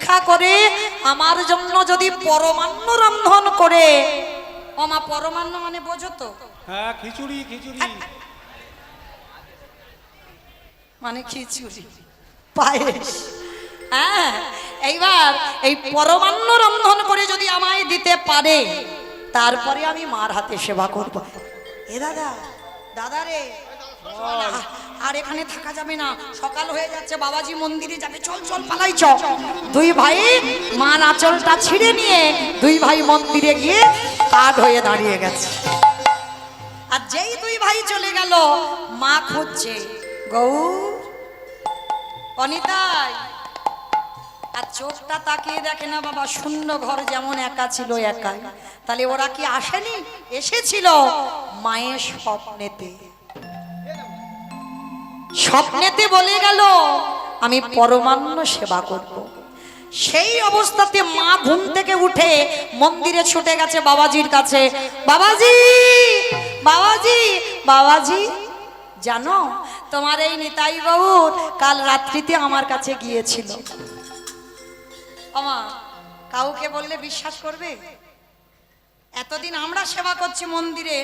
ভিক্ষা করে আমার জন্য যদি পরমান্ন রন্ধন করে, ওমা পরমান্ন মানে বোঝো তো? হ্যাঁ, খিচুড়ি খিচুড়ি মানে খিচুড়ি পায়েস। হ্যাঁ, এইবার এই পরমান্ন রন্ধন করে যদি আমায় দিতে পারে, তারপরে আমি মার হাতে সেবা করব। এ দাদা, দাদা রে, আর এখানে থাকা যাবে না, সকাল হয়ে যাচ্ছে, বাবাজি মন্দিরে যাবে, চল চল পালাই চ। দুই ভাই মার আঁচলটা ছিঁড়ে নিয়ে দুই ভাই মন্দিরে গিয়ে কাঠ হয়ে দাঁড়িয়ে গেছে। আর যেই দুই ভাই চলে গেল, মা খুঁজছে গৌর, অনিতাই। আর চোখটা তাকিয়ে দেখে না বাবা, শূন্য ঘর যেমন একা ছিল একাই। তাহলে ওরা কি আসেনি? এসেছিল মায়ের স্বপ্নেতে। স্বপ্নেতে বলে গেল আমি পরমান্ন সেবা করব। সেই অবস্থাতে মা ঘুম থেকে উঠে মন্দিরে ছুটে গেছে বাবাজির কাছে। বাবাজি, বাবাজি, বাবাজি, জানো তোমার এই নিতাই গৌর কাল রাত্রিতে আমার কাছে গিয়েছিল। আমা কাউকে বললে বিশ্বাস করবে? এতদিন আমরা সেবা করছি মন্দিরে,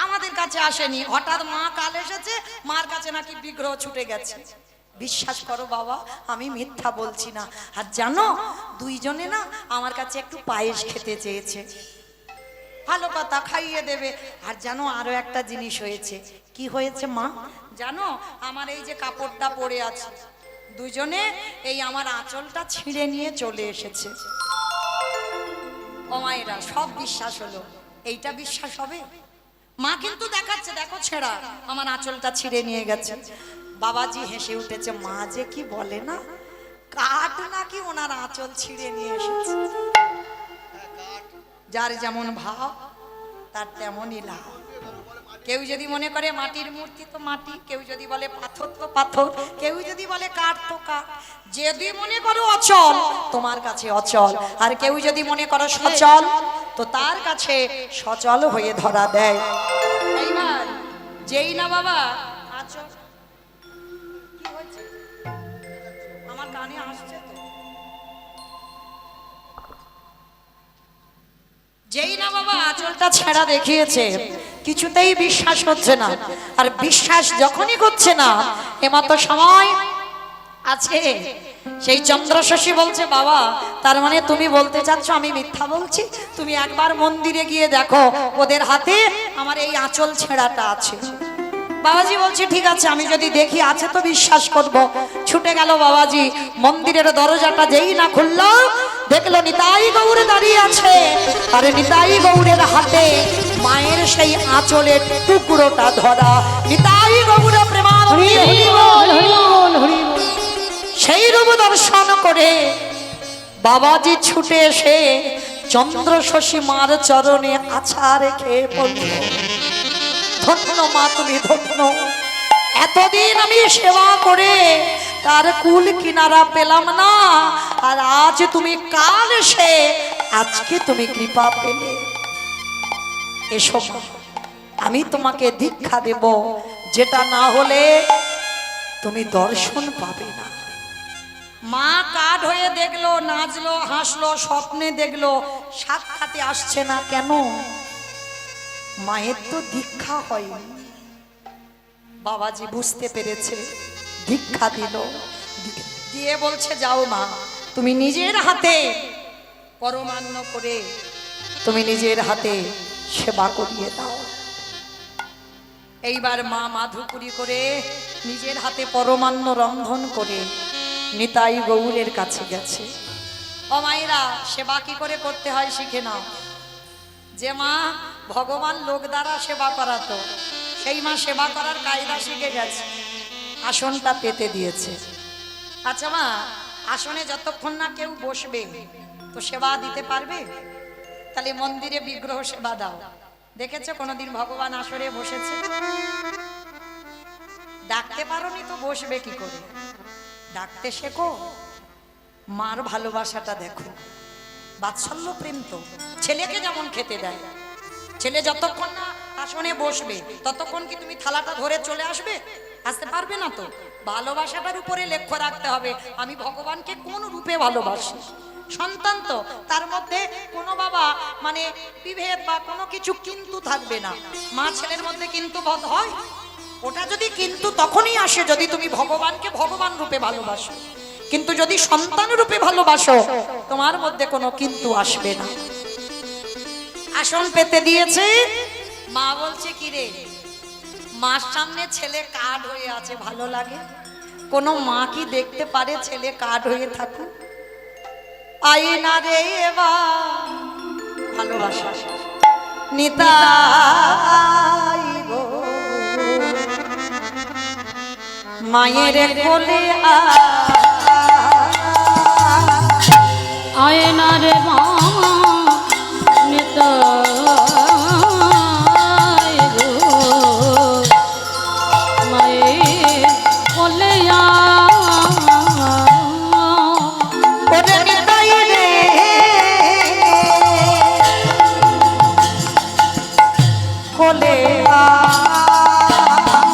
আমাদের কাছে আসেনি, হঠাৎ মা কাল এসেছে, মার কাছে নাকি বিগ্রহ ছুটে গেছে। বিশ্বাস করো বাবা, আমি মিথ্যা বলছি না। আর জানো দুইজনে না আমার কাছে একটু পায়েস খেতে চেয়েছে। ভালো কথা, খাইয়ে দেবে। আর জানো আরো একটা জিনিস হয়েছে। কি হয়েছে মা জানো? আমার এই যে কাপড়টা পরে আছে, দুজনে এই আমার আঁচলটা ছিঁড়ে নিয়ে চলে এসেছে। ও মায়েরা, সব বিশ্বাস হলো, এইটা বিশ্বাস হবে? মা কিন্তু দেখাচ্ছে, দেখো ছেঁড়া, আমার আঁচলটা ছিঁড়ে নিয়ে গেছে। বাবাজি হেসে উঠেছে, মা যে কি বলে না, কাঠ নাকি ওনার আঁচল ছিঁড়ে নিয়ে এসেছে। যার যেমন ভাব তার তেমনই লাভ। কেউ যদি মনে করে মাটির মূর্তি তো মাটি, কেউ যদি বলে পাথর তো পাথর, কেউ যদি বলে কাঠ তো কাঠ। যদি মনে করো অচল, তোমার কাছে অচল। আর কেউ যদি মনে করো সচল, তো তার কাছে সচল হয়ে ধরা দেয়। এইবার যেই না বাবা আচল, কি হয়েছে আমার কানে আসছে তো, যেই না বাবা আঁচলটা ছেঁড়া দেখিয়েছে, কিছুতেই বিশ্বাস হচ্ছে না। আর বিশ্বাস যখনই হচ্ছে না, এমতো সময় আছে সেই চন্দ্রশশী বলছে, বাবা তার মানে তুমি বলতে চাচ্ছ আমি মিথ্যা বলছি? তুমি একবার মন্দিরে গিয়ে দেখো, ওদের হাতে আমার এই আঁচল ছেঁড়াটা আছে। বাবাজি বলছে ঠিক আছে, আমি যদি দেখি আছে তো বিশ্বাস করব। ছুটে গেল বাবাজি, মন্দিরের দরজাটা যেই না খুললো, দেখলো নিতাই গৌর দাঁড়িয়ে আছে। আর নিতাই গৌরের হাতে মায়ের সেই আঁচলের টুকরোটা ধরা। নিতাই গৌর প্রেমানন্দে সেই রূপ দর্শন করে বাবাজি ছুটে এসে চন্দ্রশশী মার চরণে আছা রেখে বলল, ধন্য মা তুমি ধন্য, এতদিন আমি সেবা করে তার কুল কিনারা পেলাম না, আর আজ তুমি কাল এসে আজকে তুমি কৃপা পেলে। এসো আমি তোমাকে দীক্ষা দেব, যেটা না হলে তুমি দর্শন পাবে না। মা কাঠ হয়ে দেখলো, নাচলো, হাসলো, স্বপ্নে দেখলো, সাক্ষাতে আসছে না কেন? মায়ের তো দীক্ষা হয়নি। বাবাজি বুঝতে পেরেছে, দীক্ষা দিল, দিয়ে বলছে যাও মা, তুমি নিজের হাতে পরমান্ন করে তুমি নিজের হাতে সেবা করিয়ে দাও। এইবার মা মাধুপুরি করে নিজের হাতে পরমান্ন রন্ধন করে নিতাই গৌরের কাছে গেছে। ও মায়েরা, সেবা কি করে করতে হয় শিখে নাও। যে মা ভগবান লোক দ্বারা সেবা করাতো, সেই মা সেবা করার কায়দা শিখে গেছে, আসনটা পেতে দিয়েছে। আচ্ছা মা, আসনে যতক্ষণ না কেউ বসবে তো সেবা দিতে পারবে? তাহলে মন্দিরে বিগ্রহ সেবা দাও। দেখেছো কোনোদিন ভগবান আসরে বসেছে? ডাকতে পারোনি তো বসবে কি করে? ডাকতে শেখো, মার ভালোবাসাটা দেখো, বাৎসল্য প্রেম তো। ছেলেকে যেমন খেতে দেয়, ছেলে যতক্ষণ না আসনে বসবে ততক্ষণ কি তুমি থালাটা ধরে চলে আসবে? আসতে পারবে না তো। ভালোবাসাটার উপরে লক্ষ্য রাখতে হবে, আমি ভগবানকে কোন রূপে ভালোবাসি। সন্তান তো তার মধ্যে কোনো বাবা মানে বিভেদ বা কোনো কিছু কিন্তু থাকবে না। মা ছেলের মধ্যে কিন্তু বোধ হয়, ওটা যদি কিন্তু তখনই আসে যদি তুমি ভগবানকে ভগবান রূপে ভালোবাসো, কিন্তু যদি সন্তান রূপে ভালোবাসো তোমার মধ্যে কোনো কিন্তু আসবে না। আসন পেতে দিয়েছে, মা বলছে কি রে, মার সামনে ছেলে কার্ড হয়ে আছে, ভালো লাগে? কোনো মা কি দেখতে পারে ছেলে কার্ড হয়ে থাকুক? আয়না রে এবার ভালোবাসা নিতাই গো, মায়ের কোলে আয়না রে মা নিতাই গো, মায়ের কোলে ওরে নিতাই রে কোলে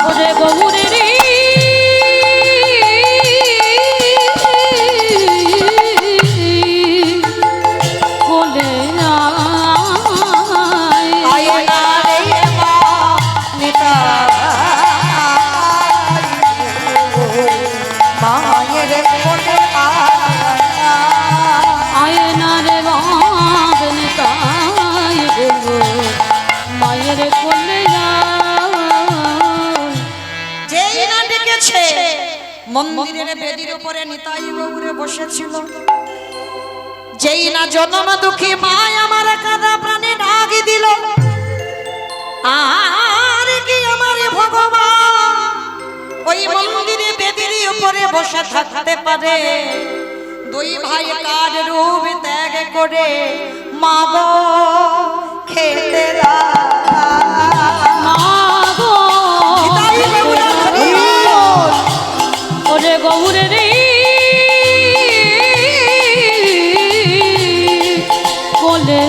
ওরে গৌরে রে কোলে আয়না রে মা নিতাই মায়ের কোলে আয়না রে বাঁধ নিতাই গো, মায়ের কোলে যেই না ডেকেছে মন্দিরের বেদির উপরে নিতাই গৌরে বসেছিল, যেই না জনম দুঃখী মা আমার কাদা প্রাণে ডাক দিল, আর কি আমার ভগবান ওই মন্দিরে বেদির উপরে বসে থাকতে পারে? দুই ভাই কার রূপ ত্যাগ করে মা গো খেতে মাগো ওরে গৌরে রে কোলে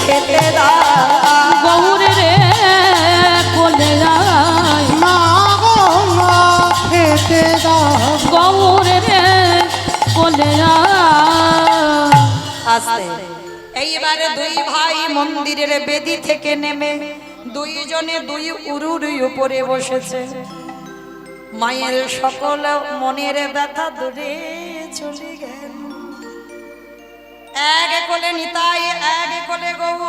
খেতে গৌরে রে কোলে গৌরে রে কোলে আসতে এইবারে দুই ভাই মন্দিরের বেদি থেকে নেমে দুইজনে দুই উরুর উপরে বসেছে। মায়ের সকল মনের ব্যথা দূরে চলে গেল। এক কোলে নিতাই, এক কোলে গৌ।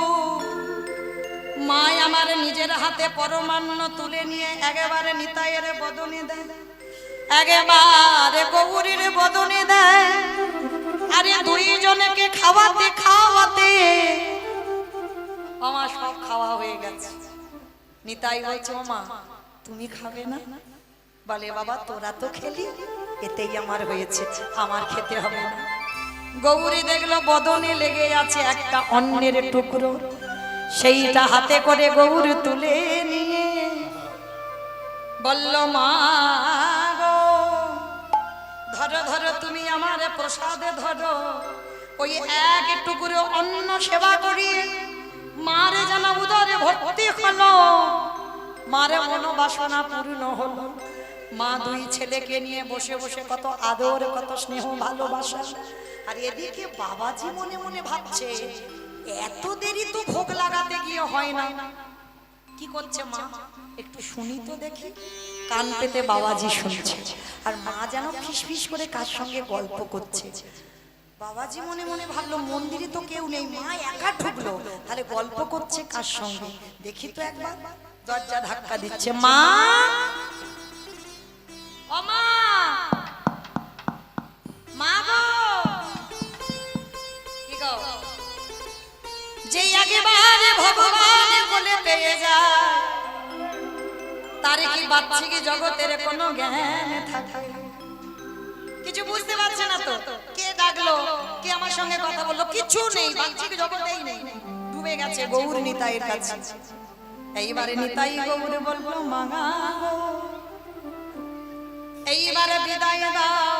মায় আমার নিজের হাতে পরমান্ন তুলে নিয়ে একেবারে নিতাইয়ের বদনে দেয়, একেবারে গৌরীর বদনে দেয়। আরে দুইজনকে খাওয়াতে খাওয়াতে আমার সব খাওয়া হয়ে গেছে। নিতাই বলছে মা তুমি খাবে না? বলে বাবা তোরা তো খেলি, এতেই আমার হয়েছে, আমার খেতে হবে না। গৌরী দেখলো বদনে লেগে আছে একটা অন্যের টুকরো, সেইটা হাতে করে গৌরী তুলে নিয়ে বলল মা গো ধরো ধরো তুমি আমার প্রসাদে ধরো। ওই এক টুকরো অন্ন সেবা করিয়ে মারে যেন উদরে ভর্তি হলো, মারে মনোবাসনা পূর্ণ হলো। মা দুই ছেলেকে নিয়ে বসে বসে কত আদর, কত স্নেহ, ভালোবাসা। আর এদিকে বাবাজি মনে মনে ভাবছে এত দেরি তো ভোগ লাগাতে গিয়ে হয় না, কি করছে মা একটু শুনি তো দেখি। কান পেতে বাবাজি শুনছে, আর মা যেন ফিসফিস করে কার সঙ্গে গল্প করছে। বাবাজি মনে মনে ভাবলো মন্দিরে তো কেউ নেই, মা একা ঢুকলো, তাহলে গল্প করছে কার সঙ্গে, দেখি তো একবার। দরজা ধাক্কা দিচ্ছে, মা ও মা, মা গো, কি গো? যে একেবারে ভগবান বলে পেয়ে যায় তারে কি বাচ্চিকে জগতের কোনো জ্ঞান থাকে? কিছু বুঝতে পারছে না তো, কে ডাকলো, কে আমার সঙ্গে কথা বললো, কিছু নেই, বাচ্চিকে জগতেই নেই, ডুবে গেছে গৌর নিতাইয়ের কাছে। এইবারে নিতাই গৌর বললো মাগা এইবারে বিদায় দাও,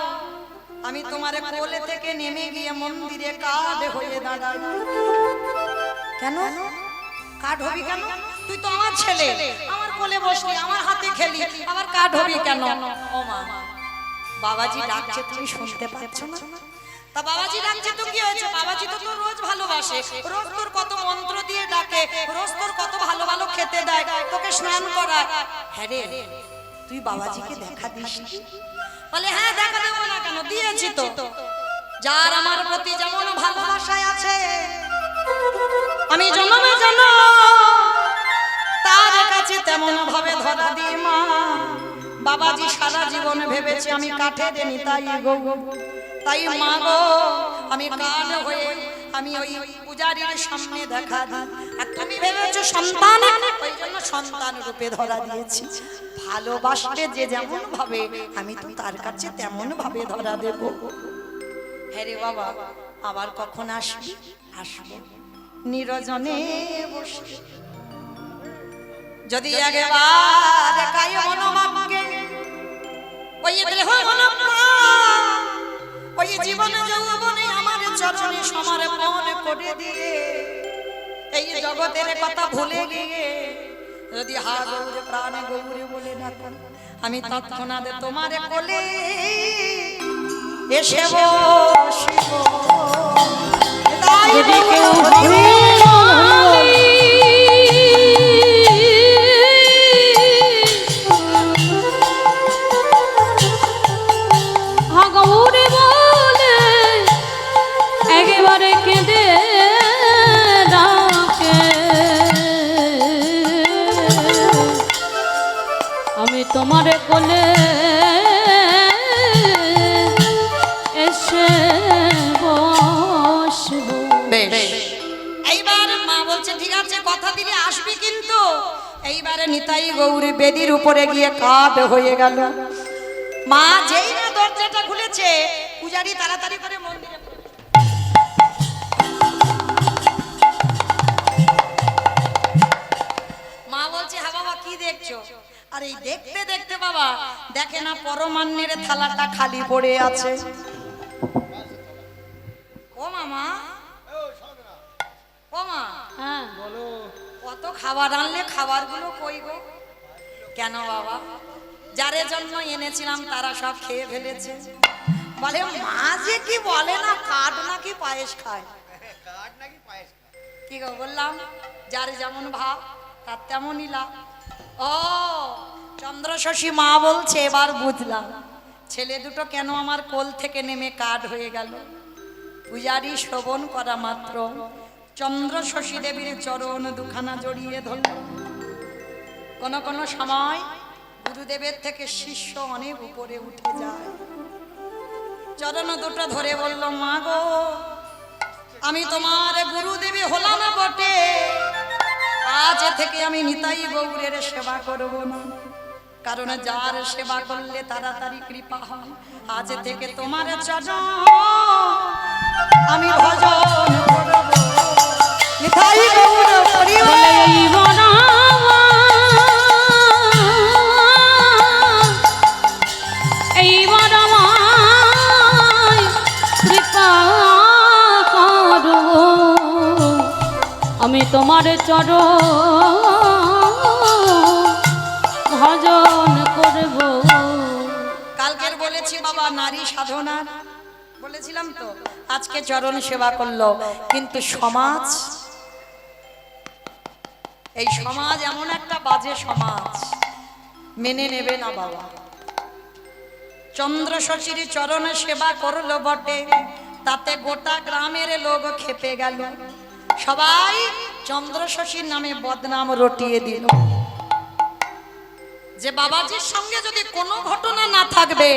আমি তোমার কোলে থেকে নেমে গিয়ে মন্দিরে কাঠ হয়ে দাঁড়াই। কেন কাঠ হবি কেন? তুই তো আমার ছেলে, আমার কোলে বসলি, আমার হাতে খেলি, আমার কাঠ হবি কেন? ও মা বাবাজি ডাকছে, তুমি শুনতে পাচ্ছ না? তা বাবাজি ডাকছে তো কি হয়েছে? বাবাজি তো তোর রোজ ভালোবাসে, রোজ তোর কত মন্ত্র দিয়ে ডাকে, রোজ তোর কত ভালো ভালো খেতে দেয়, তোকে স্নান করায়। হ্যাঁ রে, তুই বাবাজিকে দেখা দিস? বলে হ্যাঁ, দেখা দেবো না কেন, দিয়েছি তো। যার আমার প্রতি যেমন ভালোবাসায় আছে, আমি জন্মে জন্ম তার কাছে তেমন ভাবে ধরা দিই মা। বাবাজি সারা জীবন ভেবেছে আমি কাঠের নিতাই গো, তাই মা গো আমি কাঠ হয়ে আমি ওই পূজারীর সামনে দেখা দিই। আর তুমি ভেবেছো সন্তান, ওই জন্য সন্তান রূপে ধরা দিয়েছি। ভালোবাসতে যে যেমন ভাবে, আমি তো তার কাছে তেমন ভাবে ধরা দেব। হ্যাঁ রে বাবা, আবার কখন আসবি? আসবো নিরজনে বসে, যদি একবার কায় মনোমাকে ওই দেহ মনপ্রাণ ওই জীবন যৌবনে আমার চরণে সমর্পণ করে দিয়ে এই জগতের কথা ভুলে গিয়ে যদি হা গৌর প্রাণ গৌরে বলে ডাকেন, আমি তৎক্ষণাৎ তোমার কোলে এসে বসিব। যদি কেউ ভাবে গৌরে বলে একেবারে কেঁদে ডাকে, আমি তোমার কোলে এসে বসবো। এইবার মা বলছে ঠিক আছে, কথা দিলে আসবি, কিন্তু এইবারে নিতাই গৌরী বেদির উপরে গিয়ে কাঠ হয়ে গেল। মা যেই না দরজাটা খুলেছে, পূজারি তাড়াতাড়ি করে মন্দিরে মা বলছে হ্যাঁ বাবা কি দেখছো? আর এই দেখতে দেখতে বাবা দেখে না পরমান্নের থালাটা খালি পড়ে আছে। ও মামা, ও মা, হ্যাঁ বলো। কত খাবার আনলে, খাবারগুলো কই গো? কেন বাবা? যারে জন্য এনেছিলাম তারা সব খেয়ে ফেলেছে। বলে মা যে কি বলে না, কাঠ নাকি পায়েস খায়। কি গো বললাম, যার যেমন ভাব তার তেমনই লাভ। ও চন্দ্রশশী মা বলছে এবার বুঝলাম, ছেলে দুটো কেন আমার কোল থেকে নেমে কাঠ হয়ে গেল। পূজারি শ্রবণ করা মাত্র চন্দ্রশশী দেবীর চরণ দুখানা জড়িয়ে ধরল। কোন কোন সময় গুরুদেবের থেকে শিষ্য অনেক উপরে উঠে যায়। চরণ দুটো ধরে বলল মা গো, আমি তোমার গুরুদেবী হলাম না বটে, আজ থেকে আমি নিতাই গৌরের সেবা করব না, কারণ যার সেবা করলে তাড়াতাড়ি কৃপা হয়। আজ থেকে তোমার চরণ আমি ভজন করব। নিতাই গৌর পরিবার এইবার আমায় কৃপা করো, আমি তোমার চরণ ভজন করব। কালকের বলেছি বাবা নারী সাধনা বলেছিলাম তো, আজকে চরণ সেবা করলো। কিন্তু সমাজ, এই সমাজ এমন একটা বাজে সমাজ, মেনে নেবে না বাবা। চন্দ্রশশীর চরণে সেবা করলো বটে, তাতে গোটা গ্রামের লোক খেপে গেল। সবাই চন্দ্রশশীর নামে বদনাম রটিয়ে দিল যে বাবাজির সঙ্গে যদি কোনো ঘটনা না থাকবে,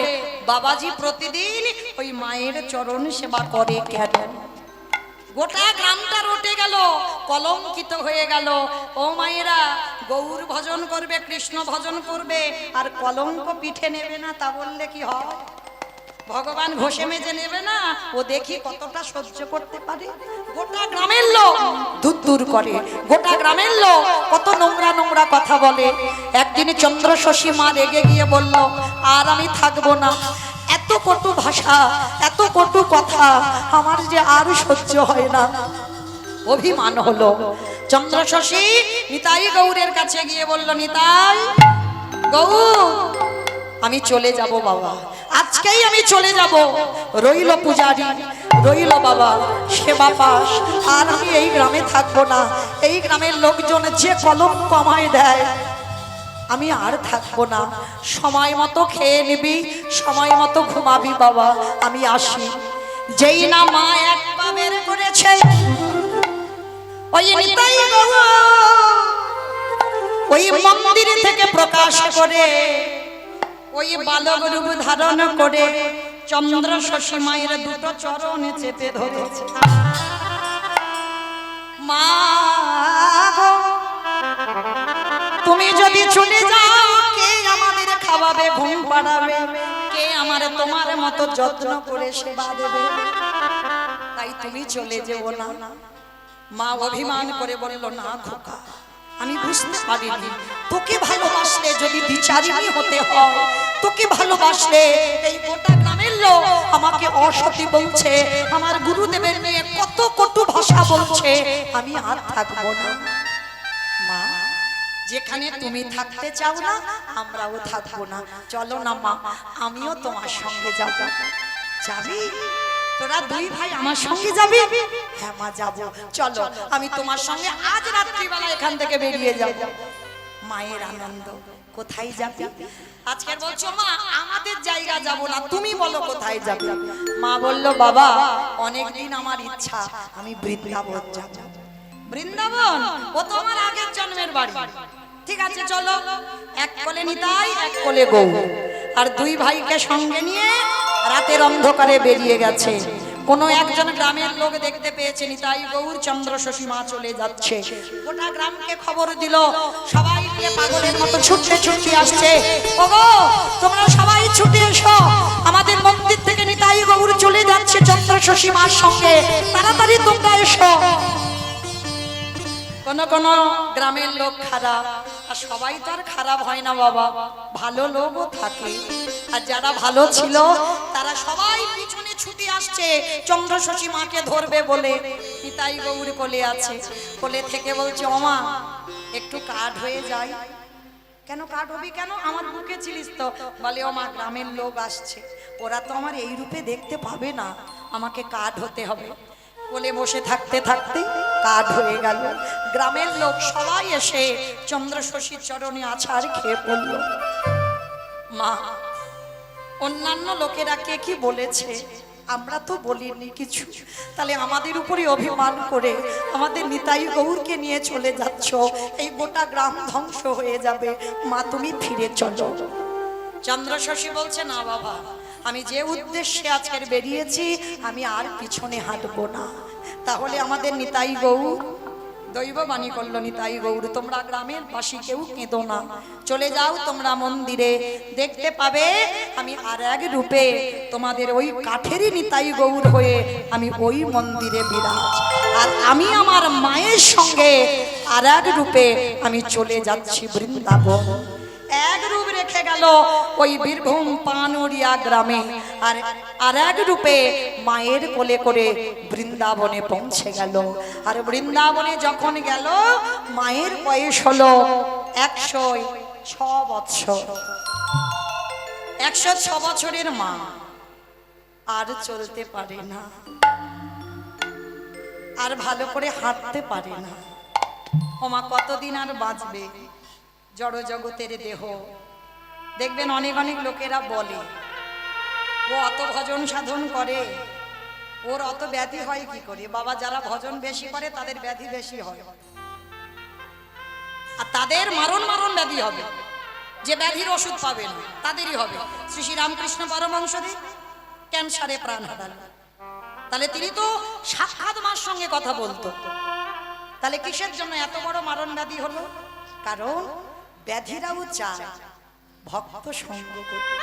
বাবাজি প্রতিদিন ওই মায়ের চরণ সেবা করে কেন? গোটা গ্রামটা রটে গেল, কলঙ্কিত হয়ে গেল। ও মায়েরা গৌর ভজন করবে, কৃষ্ণ ভজন করবে, আর কলঙ্ক পিঠে নেবে না, তা বললে কি হয়? ভগবান ঘষে মেজে নেবে না? ও দেখি কতটা সহ্য করতে পারে। গোটা গ্রামের লোক দূর করে, গোটা গ্রামের লোক কত নোংরা নোংরা কথা বলে। একদিন চন্দ্রশশী মা রেগে গিয়ে বলল, আর আমি থাকবো না, এত কটু ভাষা, এত কটু কথা আমার যে আর সহ্য হয় না। অভিমান হলো। চন্দ্রশশী নিতাই গৌরের কাছে গিয়ে বলল, নিতাই গৌর, আমি চলে যাব বাবা, আজকেই আমি চলে যাব। রইল পূজারি, রইল বাবা সেবা পাশ, আর আমি এই গ্রামে থাকবো না। এই গ্রামের লোকজন যে কলঙ্ক আমায় দেয়, আমি আর থাকবো না। সময় মতো খেয়ে নিবি, সময় মতো ঘুমাবি বাবা, আমি আসি। যেই না মা এক পা বের করেছে, ওই নিতাই গৌর ওই মন্দির থেকে প্রকাশ করে, ওই বালক রূপ ধারণ করে চন্দ্র শশী মায়ের দুটো চরণে চেপে ধরেছে। মা গো, তুমি যদি চলে যাও, কে আমাদের খাওয়াবে, ঘুম পাড়াবে, কে আমার তোমার মতো যত্ন করে সেবা দেবে? তাই তুমি চলে যেও না। মা অভিমান করে বলল, না খোকা, আমি বুঝতে পারিনি, তোকে ভালোবাসলে যদি বিচারিণী হতে হয়, তোকে ভালোবাসলে এই গোটা গ্রামের লোক আমাকে অসতী বলছে, আমার গুরুদেবের নিয়ে কত কটু ভাষা বলছে, আমি আর থাকবো না। মা, যেখানে তুমি থাকতে চাও না, আমরাও থাকবো না। চলো না মা, আমিও তোমার সঙ্গে যাব। যাবি? তোরা দুই ভাই আমার সঙ্গে যাবি? হ্যাঁ মা, যাবো। চলো, আমি তোমার সঙ্গে আজ রাত্রিবেলা এখান থেকে বেরিয়ে যাব। মায়ের আনন্দ। কোথায় যাবি? আজকের বলছো মা, আমাদের জায়গা যাব না, তুমি বলো কোথায় যাবে? মা বলল, বাবা অনেকদিন আমার ইচ্ছা, আমি বৃন্দাবন যাব। বৃন্দাবন? ও তো আমার আগের জন্মের বাড়ি। ঠিক আছে চলো। এক কোলে নিতাই, এক কোলে গৌর, আর দুই ভাইকে সঙ্গে নিয়ে রাতের অন্ধকারে বেরিয়ে গেছে। কোনো একজন গ্রামের লোক দেখতে পেয়েছে নিতাই গৌর চন্দ্র শশী মা চলে যাচ্ছে। গোটা গ্রামকে খবর দিল, সবাই নিয়ে পাগলের মতো ছুটতে ছুটতে আসছে। ওগো, তোমরা সবাই ছুটে এসো, আমাদের মন্দির থেকে নিতাই গৌর চলে যাচ্ছে চন্দ্র শশী মার সঙ্গে, তাড়াতাড়ি তোমরা এসো। কোন কোন গ্রামের লোক খারাপ, আর সবাই তো আর খারাপ হয় না বাবা, ভালো লোকও থাকে। আর যারা ভালো ছিল তারা সবাই পিছনে ছুটে আসছে চন্দ্র শশী মাকে ধরবে বলে। নিতাই গৌর কোলে আছে, কোলে থেকে বলছে, ওমা একটু কাঠ হয়ে যায়। কেন কাঠ হবি কেন? আমার বুকে ছিলিস তো। বলে, ওমা গ্রামের লোক আসছে, ওরা তো আমার এই রূপে দেখতে পাবে না, আমাকে কাঠ হতে হবে। কোলে বসে থাকতে থাকতে কাঠ হয়ে গেল। গ্রামের লোক সবাই এসে চন্দ্র শশীর চরণে আছাড় খেয়ে পড়ল। মা, অন্যান্য লোকেরা কে কি বলেছে আমরা তো বলিনি কিছু, তাহলে আমাদের উপরে অভিমান করে আমাদের নিতাই গৌরকে নিয়ে চলে যাচ্ছ, এই গোটা গ্রাম ধ্বংস হয়ে যাবে। মা, তুমি ফিরে চলো। চন্দ্র শশী বলছে, না বাবা, আমি যে উদ্দেশ্যে আজকের বেরিয়েছি, আমি আর পিছনে হাঁটবো না। তাহলে আমাদের নিতাই গৌর দৈববাণী করলো, নিতাই গৌর তোমরা গ্রামের বাসী কেউ কেঁদো না, চলে যাও তোমরা মন্দিরে, দেখতে পাবে আমি আর এক রূপে তোমাদের ওই কাঠেরই নিতাই গৌর হয়ে আমি ওই মন্দিরে বিরাজ, আর আমি আমার মায়ের সঙ্গে আর এক রূপে আমি চলে যাচ্ছি বৃন্দাবন। এক রূপ রেখে গেল ওই বীরভূম পানুরিয়া গ্রামে, আর এক রূপে মায়ের কোলে করে বৃন্দাবনে পৌঁছে গেল। আর বৃন্দাবনে যখন গেল, মায়ের বয়স হলো 106 বছর। 106 বছরের মা আর চলতে পারে না, আর ভালো করে হাঁটতে পারে না। ও মা কতদিন আর বাঁচবে? জড় জগতের দেহ। দেখবেন অনেক অনেক লোকেরা বলে, ও অত ভজন সাধন করে, ওর অত ব্যাধি হয় কি করে? বাবা, যারা ভজন বেশি করে তাদের ব্যাধি বেশি হয়, আর তাদের মারণ মারণ ব্যাধি হবে। যে ব্যাধির ওষুধ পাবে না তাদেরই হবে। শ্রী শ্রী রামকৃষ্ণ পরমহংসদেব ক্যান্সারে প্রাণ হারালেন, তাহলে তিনি তো সাক্ষাৎ মার সঙ্গে কথা বলতো, তাহলে কিসের জন্য এত বড় মারণ ব্যাধি হলো? কারণ ব্যাধিরাও চায় ভক্ত সঙ্গ করতে,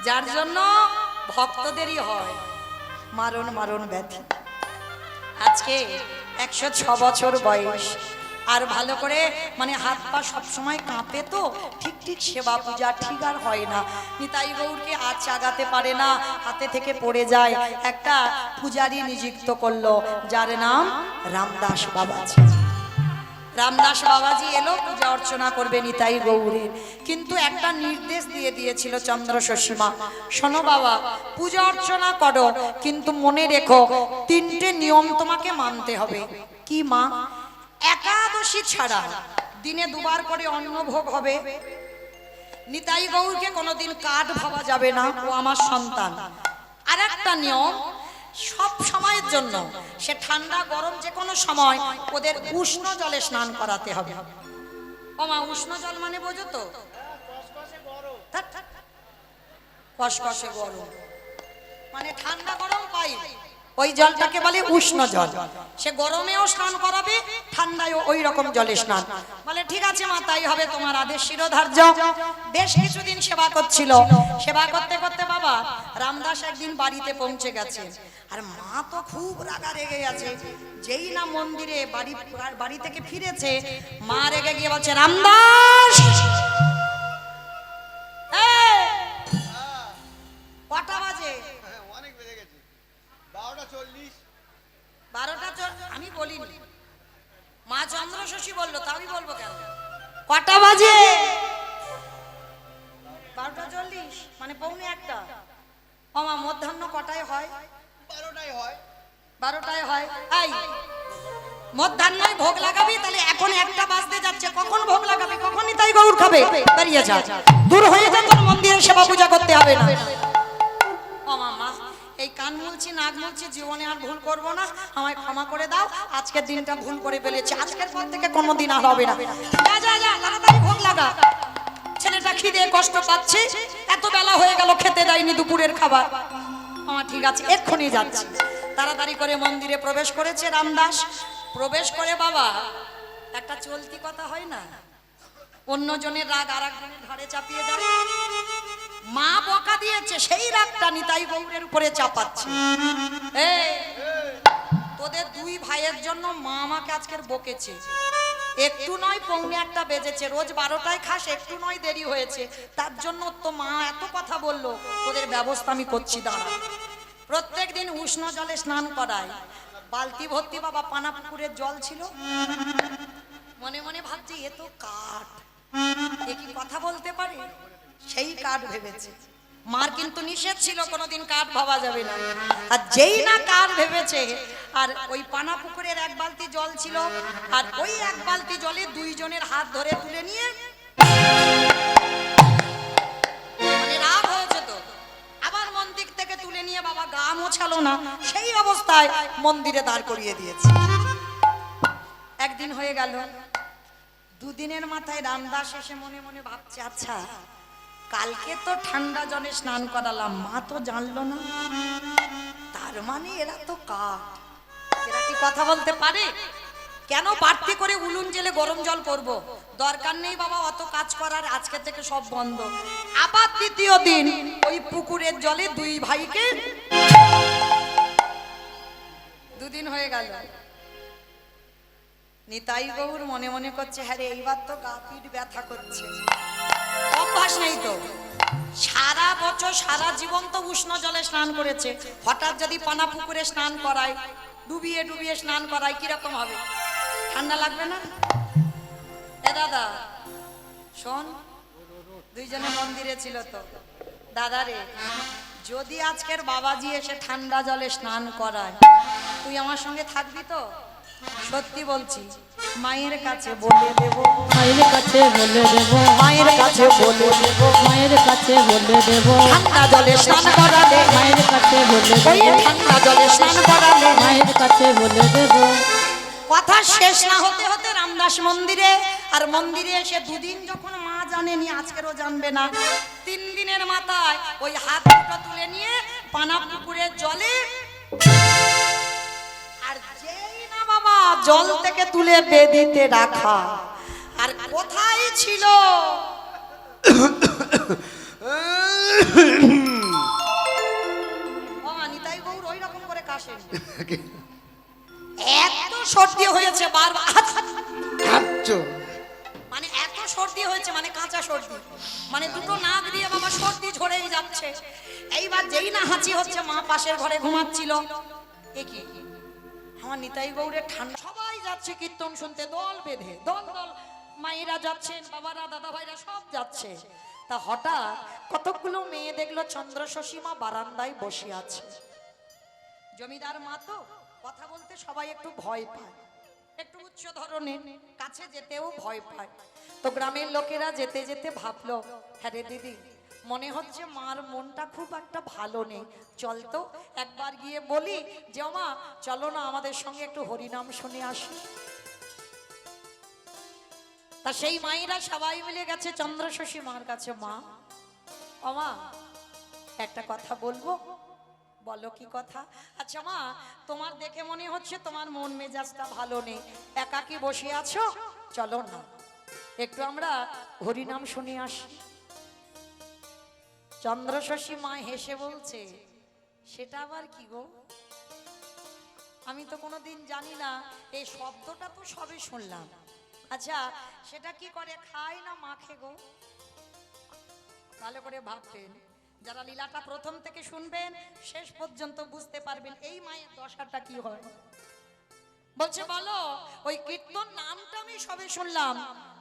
যার জন্য ভক্তদেরই হয় মারণ মারণ ব্যাধি। আজকে 106 বছর বয়স, আর ভালো করে মানে হাত পা সবসময় কাঁপে, তো ঠিক ঠিক সেবা পূজা ঠিক আর হয় না। নিতাই গৌরকে আর চাগাতে পারে না, হাতে থেকে পড়ে যায়। একটা পূজারি নিযুক্ত করলো, যার নাম রামদাস বাবা। রামদাস বাবাজি এলো পূজা অর্চনা করবে নিতাই গৌরের, কিন্তু একটা নির্দেশ দিয়ে দিয়েছিল চন্দ্র শশীমা, শোনো বাবা পূজা অর্চনা করো, কিন্তু মনে রেখো তিনটে নিয়ম তোমাকে মানতে হবে। কি মা? একাদশী ছাড়া দিনে দুবার করে অন্নভোগ হবে, নিতাই গৌরকে কোনোদিন কাঠ ভাবা যাবে না, ও আমার সন্তান। আর একটা নিয়ম, সব সময়ের জন্য, সে ঠান্ডা গরম যে কোনো সময় ওদের উষ্ণ জলে স্নান করাতে হবে। ও মা, উষ্ণ জল মানে বোঝো তো? কসকসে গরম মানে ঠান্ডা গরম পাই, ওই জলটাকে বলে উষ্ণ জল। সে গরমেও স্নান করাবে, ঠান্ডায় ওই রকম জলে স্নান। বলে ঠিক আছে মা, তাই হবে, তোমার আদেশ শিরোধার্য। বেশ কিছুদিন সেবা করছিল, সেবা করতে করতে বাবা রামদাস একদিন বাড়িতে পৌঁছে গেছে, আর মা তো খুব রাগা রেগে গেছে। যেই না মন্দিরে বাড়ি থেকে ফিরেছে, মা রেগে গিয়ে বলছে, রামদাস কটা বাজে? অনেক বেজে গেছে, 12:40। 12টা আমি বলিনি, মা চন্দ্র শশী বললো, তা আমি বলবো কেন? কটা বাজে? 12:40 মানে পৌনে একটা। ও মা, মধ্যাহ্ন কটায় হয়? 12টায় হয়। 12টায় হয়। এই মধ্যাহ্নই ভোগ লাগাবি, তাহলে এখন একটা বাজতে যাচ্ছে, কখন ভোগ লাগাবি? কখনই তাই গৌর খাবে? বেরিয়ে যা, দূর হয়ে যা, তোর মন্দিরে সেবা পূজা করতে হবে না। ও মামা, এই কান মুলছি নাক মুলছি, জীবনে আর ভুল করব না, আমায় ক্ষমা করে দাও, আজকের দিনটা ভুল করে ফেলেছি, আজকের পর থেকে কোনোদিন আর হবে না। যা যা যা, তাড়াতাড়ি ভোগ লাগা, ছেলেটা খিদে কষ্ট পাচ্ছে, এত বেলা হয়ে গেল, খেতে দেয়নি দুপুরের খাবার। আমার ঠিক আছে, এক্ষুনি যাচ্ছি। তাড়াতাড়ি করে মন্দিরে প্রবেশ করেছে রামদাস। প্রবেশ করে বাবা একটা চলতি কথা হয় না, অন্যজনের রাগ আর একজনের ঘরে চাপিয়ে দেয়। মা বকা দিয়েছে, সেই রাগটা নিতাই গৌরের উপরে চাপাচ্ছে। তোদের দুই ভাইয়ের জন্য মা আমাকে আজকের বকেছে, একটু নয় পৌনে একটা বেজেছে, রোজ 12টায় খাস, একটু নয় দেরি হয়েছে, তার জন্য তো মা এত কথা বললো, তোদের ব্যবস্থা আমি করছি, দাঁড়া। প্রত্যেক দিন উষ্ণ জলে স্নান করায়, বালতি ভর্তি বাবা পানা পুকুরের জল ছিল। মনে মনে ভাবছি এ তো কাঠ, এ কি কথা বলতে পারে? সেই কাঠ ভেবেছে। মার কিন্তু নিষেধ ছিল, কোনোদিন কাঠ ভাবা যাবে না। আর যেই না কাঠ ভেবেছে, আর ওই পানা পুকুরের এক বালতি জল ছিল, আর ওই এক বালতি জলে দুইজনের হাত ধরে তুলে নিয়ে, মানে রাগ হয়েছে তো, আবার মন্দির থেকে তুলে নিয়ে বাবা গা মোছালো না, সেই অবস্থায় মন্দিরে দাঁড় করিয়ে দিয়েছে। একদিন হয়ে গেল, দুদিনের মাথায় রামদাস এসে মনে মনে ভাবছে, আচ্ছা কালকে তো ঠান্ডা জলে স্নান করালাম, মা তো জানলো না, তার মানে এরা তো কাঠ, এরা কি কথা বলতে পারে? কেন বাড়তি করে উলুন জেলে গরম জল করব? দরকার নেই বাবা অত কাজ করার, আজকে থেকে সব বন্ধ। আবার তৃতীয় দিন ওই পুকুরের জলে দুই ভাইকে, দুদিন হয়ে গেল। নিতাই গৌর মনে মনে করছে, হ্যাঁ রে, এইবার তো গা পিঠ ব্যথা করছে, অভ্যাস নেই তো, সারা বছর সারা জীবন তো উষ্ণ জলে স্নান করেছে, হঠাৎ যদি পানা পুকুরে স্নান করায়, ডুবিয়ে ডুবিয়ে স্নান করায়, কিরকম হবে? ঠান্ডা লাগবে না? এ দাদা শোন, দুইজনে মন্দিরে ছিল তো, দাদা রে, যদি আজকের বাবাজি এসে ঠান্ডা জলে স্নান করায়, তুই আমার সঙ্গে থাকবি তো? সত্যি বলছি, মায়ের কাছে বলে দেব, মায়ের কাছে বলে দেব, মায়ের কাছে বলে দেব, মায়ের কাছে বলে দেব, ঠান্ডা জলে স্নান করালে, মায়ের কাছে বলে ওই দেব, ঠান্ডা জলে স্নান করালে। মায়ের কাছে বলে দেব। কথা শেষ না হতে হতে রামদাস মন্দিরে, আর মন্দিরে এসে দুদিন যখন মা জানেনি, আজকেরও জানবে না, 3 দিনের মাথায় ওই হাত দুটো তুলে নিয়ে পানা পুকুরের জলে, আর যেই না বাবা জল থেকে তুলে বেদিতে রাখা, আর কোথায় ছিল নিতাই গৌর ওই রকম করে কাশেন, এত সর্দি হয়েছে বারবার, মানে এত সর্দি হয়েছে, মানে কাঁচা সর্দি, মানে দুটো নাক দিয়ে বাবা সর্দি ঝরেই যাচ্ছে। এইবার যেই না হাঁচি হচ্ছে, মা পাশের ঘরে ঘুমাচ্ছিল, এ কি আমার নিতাই গৌরের ঠান্ডা, সবাই যাচ্ছে কীর্তন শুনতে, দল বেঁধে, দল দল মায়েরা যাচ্ছেন, বাবারা, দাদা ভাইরা সব যাচ্ছে। তা হঠাৎ কতগুলো মেয়ে দেখলো চন্দ্রশশী মা বারান্দায় বসে আছে। জমিদার মা তো কথা বলতে সবাই একটু ভয় পায়, একটু উচ্চ ধরনের, কাছে যেতেও ভয় পায়। তো গ্রামের লোকেরা যেতে যেতে ভাবলো, হ্যাঁ রে দিদি, মনে হচ্ছে মার মনটা খুব একটা ভালো নেই, চল তো একবার গিয়ে বলি যে মা চলো না আমাদের সঙ্গে একটু হরিনাম শুনে আসি। তা সেই মায়েরা সবাই মিলে গেছে চন্দ্রশশী মার কাছে। মা, ও মা, একটা কথা বলবো। বলো কি কথা? আচ্ছা মা, তোমার দেখে মনে হচ্ছে তোমার মন মেজাজটা ভালো নেই, একাকী বসে আছো, চলো না একটু আমরা হরিনাম শুনে আসি। চন্দ্রশশী মা হেসে বলছে, সেটা আবার কি গো? আমি তো কোনোদিন জানি না, এই শব্দটা তো সবে শুনলাম। আচ্ছা সেটা কি করে, খায় না মাখে গো? ভালো করে ভাববেন, যারা লীলাটা প্রথম থেকে শুনবেন শেষ পর্যন্ত বুঝতে পারবেন এই মায়ের দশাটা কি হয়। বলছে বলো, ওই কীর্তন নামটা আমি সবে শুনলাম,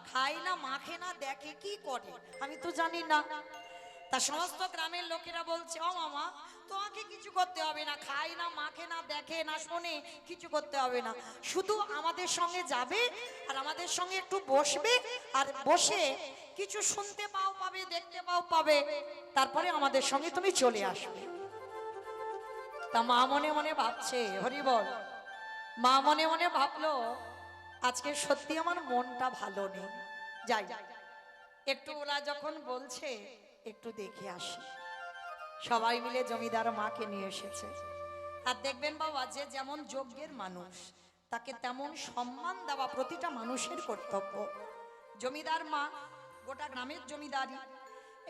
খায় না মাখে না দেখে কি করে আমি তো জানি না। তা সমস্ত গ্রামের লোকেরা বলছে, ও মামা তোমাকে কিছু করতে হবে না, খায় না মাখে না দেখে না শোনে, কিছু করতে হবে না, শুধু আমাদের সঙ্গে যাবে আর আমাদের সঙ্গে একটু বসবে, আর বসে কিছু শুনতে পাও পাবে, দেখতে পাও পাবে, তারপরে আমাদের সঙ্গে তুমি চলে আসবে। তা মা মনে মনে ভাবছে, হরি বল, মা মনে মনে ভাবলো আজকে সত্যি আমার মনটা ভালো নেই, যাই একটু, ওরা যখন বলছে একটু দেখে আসি। সবাই মিলে জমিদার মাকে নিয়ে এসেছে। আর দেখবেন বাবা, যে যেমন যোগ্যের মানুষ তাকে তেমন সম্মান দেওয়া প্রতিটা মানুষের কর্তব্য। জমিদার মা গোটা গ্রামের জমিদারি,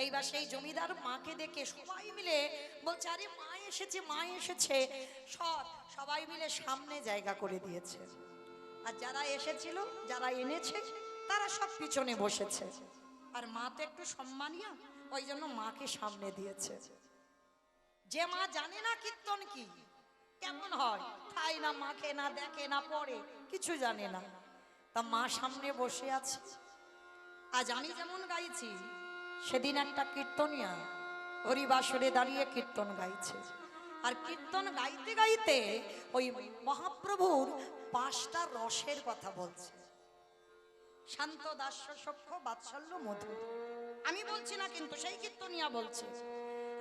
এইবার সেই জমিদার মাকে দেখে সবাই মিলে বলছে, আরে মা এসেছে, মা এসেছে, সবাই মিলে সামনে জায়গা করে দিয়েছে। আর যারা এসেছিল, যারা এনেছে, তারা সব পিছনে বসেছে। আর মা তো একটু সম্মানীয়, ওই জন্য মাকে সামনে দিয়েছে। যে মা জানে না কীর্তন কি, কেমন হয়, খায় না মাখে না দেখে না পড়ে, কিছু জানে না, তা মা সামনে বসে আছে। আজ আমি যেমন গাইছি, সেদিন একটা কীর্তনিয়া হরিবাসরে দাঁড়িয়ে কীর্তন গাইছে। আর কীর্তন গাইতে গাইতে ওই মহাপ্রভুর 5টা রসের কথা বলছে। শান্ত, দাস্য, সখ্য, বাৎসল্য, মধু। আমি বলছি না কিন্তু, সেই কীর্তনিয়া বলছে।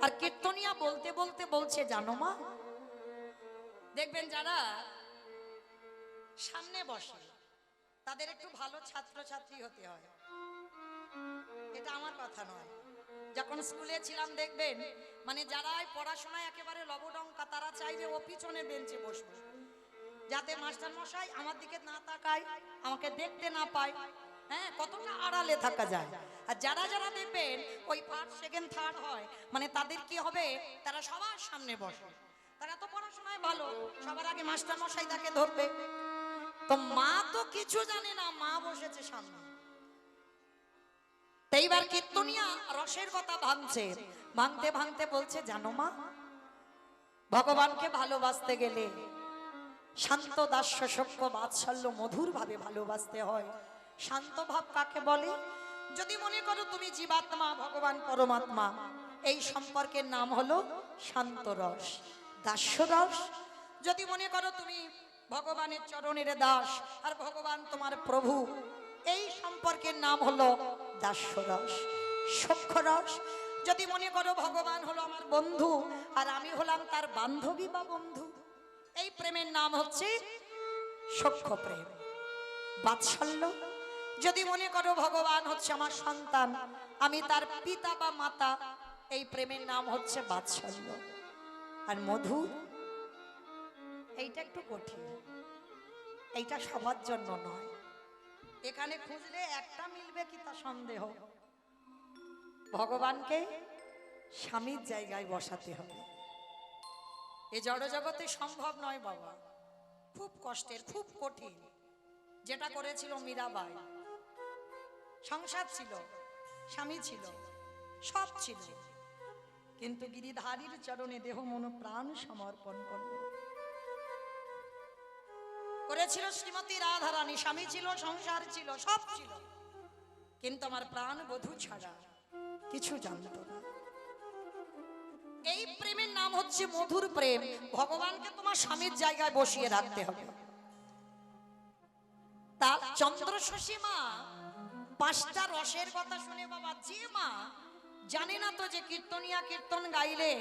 আর কীর্তনিয়া বলতে বলতে বলছে, জানো মা, দেখবেন যারা সামনে বসে তাদের একটু ভালো ছাত্রছাত্রী হতে হয়। এটা আমার কথা নয়, যখন স্কুলে ছিলাম দেখবেন, মানে যারা পড়াশোনায় একেবারে লবডঙ্কা, তারা চাইবে ও পিছনে বেঞ্চে বসবে, যাতে মাস্টার মশাই আমার দিকে না তাকায়, আমাকে দেখতে না পায়। হ্যাঁ, কতটা আড়ালে থাকা যায়। আর যারা যারা দেখবেন ওই 1st, 2nd, 3rd হয়, মানে তাদের কি হবে, তারা সবার সামনে বসে, তারা তো পড়াশোনায় ভালো, সবার আগে মাস্টার মশাই তাকে ধরবে। তো মা তো কিছু জানে না, মা বসেছে সামনে। এইবার কীর্তনিয়া রসের কথা ভাঙছে, ভাঙতে ভাঙতে বলছে, জানো মা, ভগবানকে ভালোবাসতে গেলে শান্ত, দাস্য, সখ্য, বাৎসল্য, মধুর ভাবে ভালোবাসতে হয়। শান্ত ভাব কাকে বলে? যদি মনে করো তুমি জীবাত্মা, ভগবান পরমাত্মা, এই সম্পর্কের নাম হলো শান্ত রস। দাস্য রস যদি মনে করো তুমি ভগবানের চরণের দাস, আর ভগবান তোমার প্রভু, এই সম্পর্কের নাম হলো দাস্য রস। সখ্য রস যদি মনে করো ভগবান হলো আমার বন্ধু, আর আমি হলাম তার বান্ধবী বা বন্ধু, এই প্রেমের নাম হচ্ছে সখ্য প্রেম। বাৎসল্য যদি মনে করো ভগবান হচ্ছে আমার সন্তান, আমি তার পিতা বা মাতা, এই প্রেমের নাম হচ্ছে বাৎসল্য। আর মধু, এইটা একটু কঠিন, এইটা সবার জন্য নয়। এখানে খুঁজলে একটা মিলবে কি তা সন্দেহ। ভগবানকে স্বামীর জায়গায় বসাতে হবে। এ জড়জগতে সম্ভব নয় বাবা, খুব কষ্টের, খুব কঠিন। যেটা করেছিল মীরাবাই, সংসার ছিল, স্বামী ছিল, সব ছিল, কিন্তু গিরিধারীর চরণে দেহ মন প্রাণ সমর্পণ করল। করেছিল ছিল শ্রীমতী রাধারানী, স্বামী ছিল, সংসার ছিল, সব ছিল, কিন্তু আমার প্রাণ বধূ ছাড়া কিছু জানতো না। এই প্রেমের নাম হচ্ছে মধুর প্রেম। ভগবানকে তোমার স্বামীর জায়গায় বসিয়ে রাখতে হবে। তা চন্দ্রশশী মা 5টা রসের কথা শুনে বাবা, যে মা জানে না তো যে কীর্তনিয়া কীর্তন গাইলে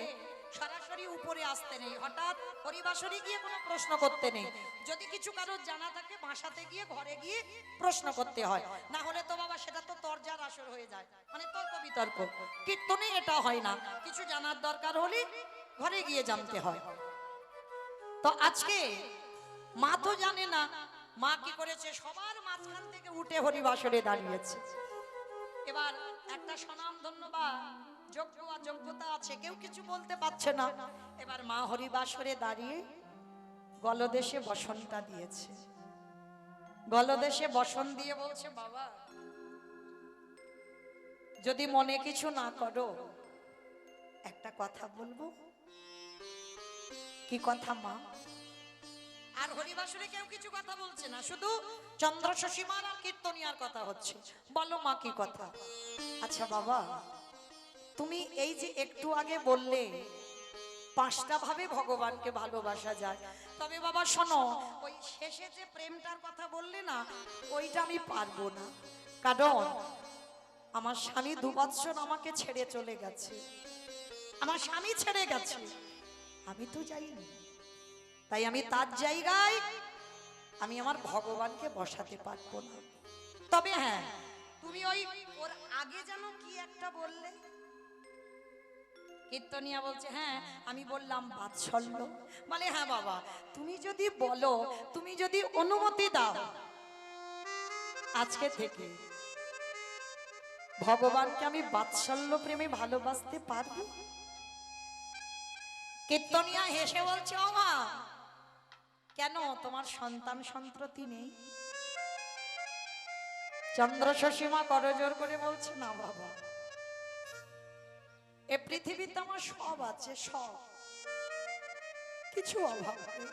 সরাসরি উপরে আসতে নেই, হঠাৎ হরিবাসরে গিয়ে কোনো প্রশ্ন করতে নেই, যদি কিছু কারোর জানা থাকে বাসাতে গিয়ে ঘরে গিয়ে প্রশ্ন করতে হয়, না হলে তো বাবা সেটা তো তর্জার আসর হয়ে যায়, মানে তর্ক বিতর্ক। কীর্তনে এটা হয় না, কিছু জানার দরকার হলে ঘরে গিয়ে জানতে হয়। তো আজকে মা তো জানে না, মা কি করেছে, সবার মাঝখান থেকে উঠে হরিবাসরে দাঁড়িয়েছে। এবার একটা স্বনাম ধন্যবাদ যোগ্য আর যোগ্যতা আছে, কেউ কিছু বলতে পারছে না। এবার মা হরিবাসরে দাঁড়িয়ে গলদেশে বসনটা দিয়েছে, গলদেশে বসন দিয়ে বলছে, বাবা যদি মনে কিছু না করো একটা কথা বলবো। কি কথা মা? আর হরিবাসরে কেউ কিছু কথা বলছে না, শুধু চন্দ্রশশী মার আর কীর্তনিয়ার কথা হচ্ছে। বলো মা কি কথা? আচ্ছা বাবা, তুমি এই যে একটু আগে বললে 5টা ভাবে ভগবানকে ভালোবাসা যায়, তবে বাবা শোনো, ওই শেষে যে প্রেমটার কথা বললে না, ওইটা আমি পারবো না। কারণ আমার স্বামী 2 বৎসর আমাকে ছেড়ে চলে গেছে, আমার স্বামী ছেড়ে গেছে, আমি তো যাইনি, তাই আমি তার জায়গায় আমি আমার ভগবানকে বসাতে পারবো না। তবে হ্যাঁ, তুমি ওই ওর আগে যেন কি একটা বললে, কীর্তনিয়া বলছে হ্যাঁ আমি বললাম বাৎসল্য, বলে হ্যাঁ বাবা তুমি যদি বলো, তুমি যদি অনুমতি দাও, আজকে থেকে ভগবানকে আমি বাৎসল্য প্রেমে ভালোবাসতে পারবো। কীর্তনিয়া হেসে বলছে, ও মা কেন তোমার সন্তান সন্ততি নেই? চন্দ্রশশী মা করজোর করে বলছে, না বাবা, এ পৃথিবীতে আমার সব আছে, সব কিছু অভাব নেই,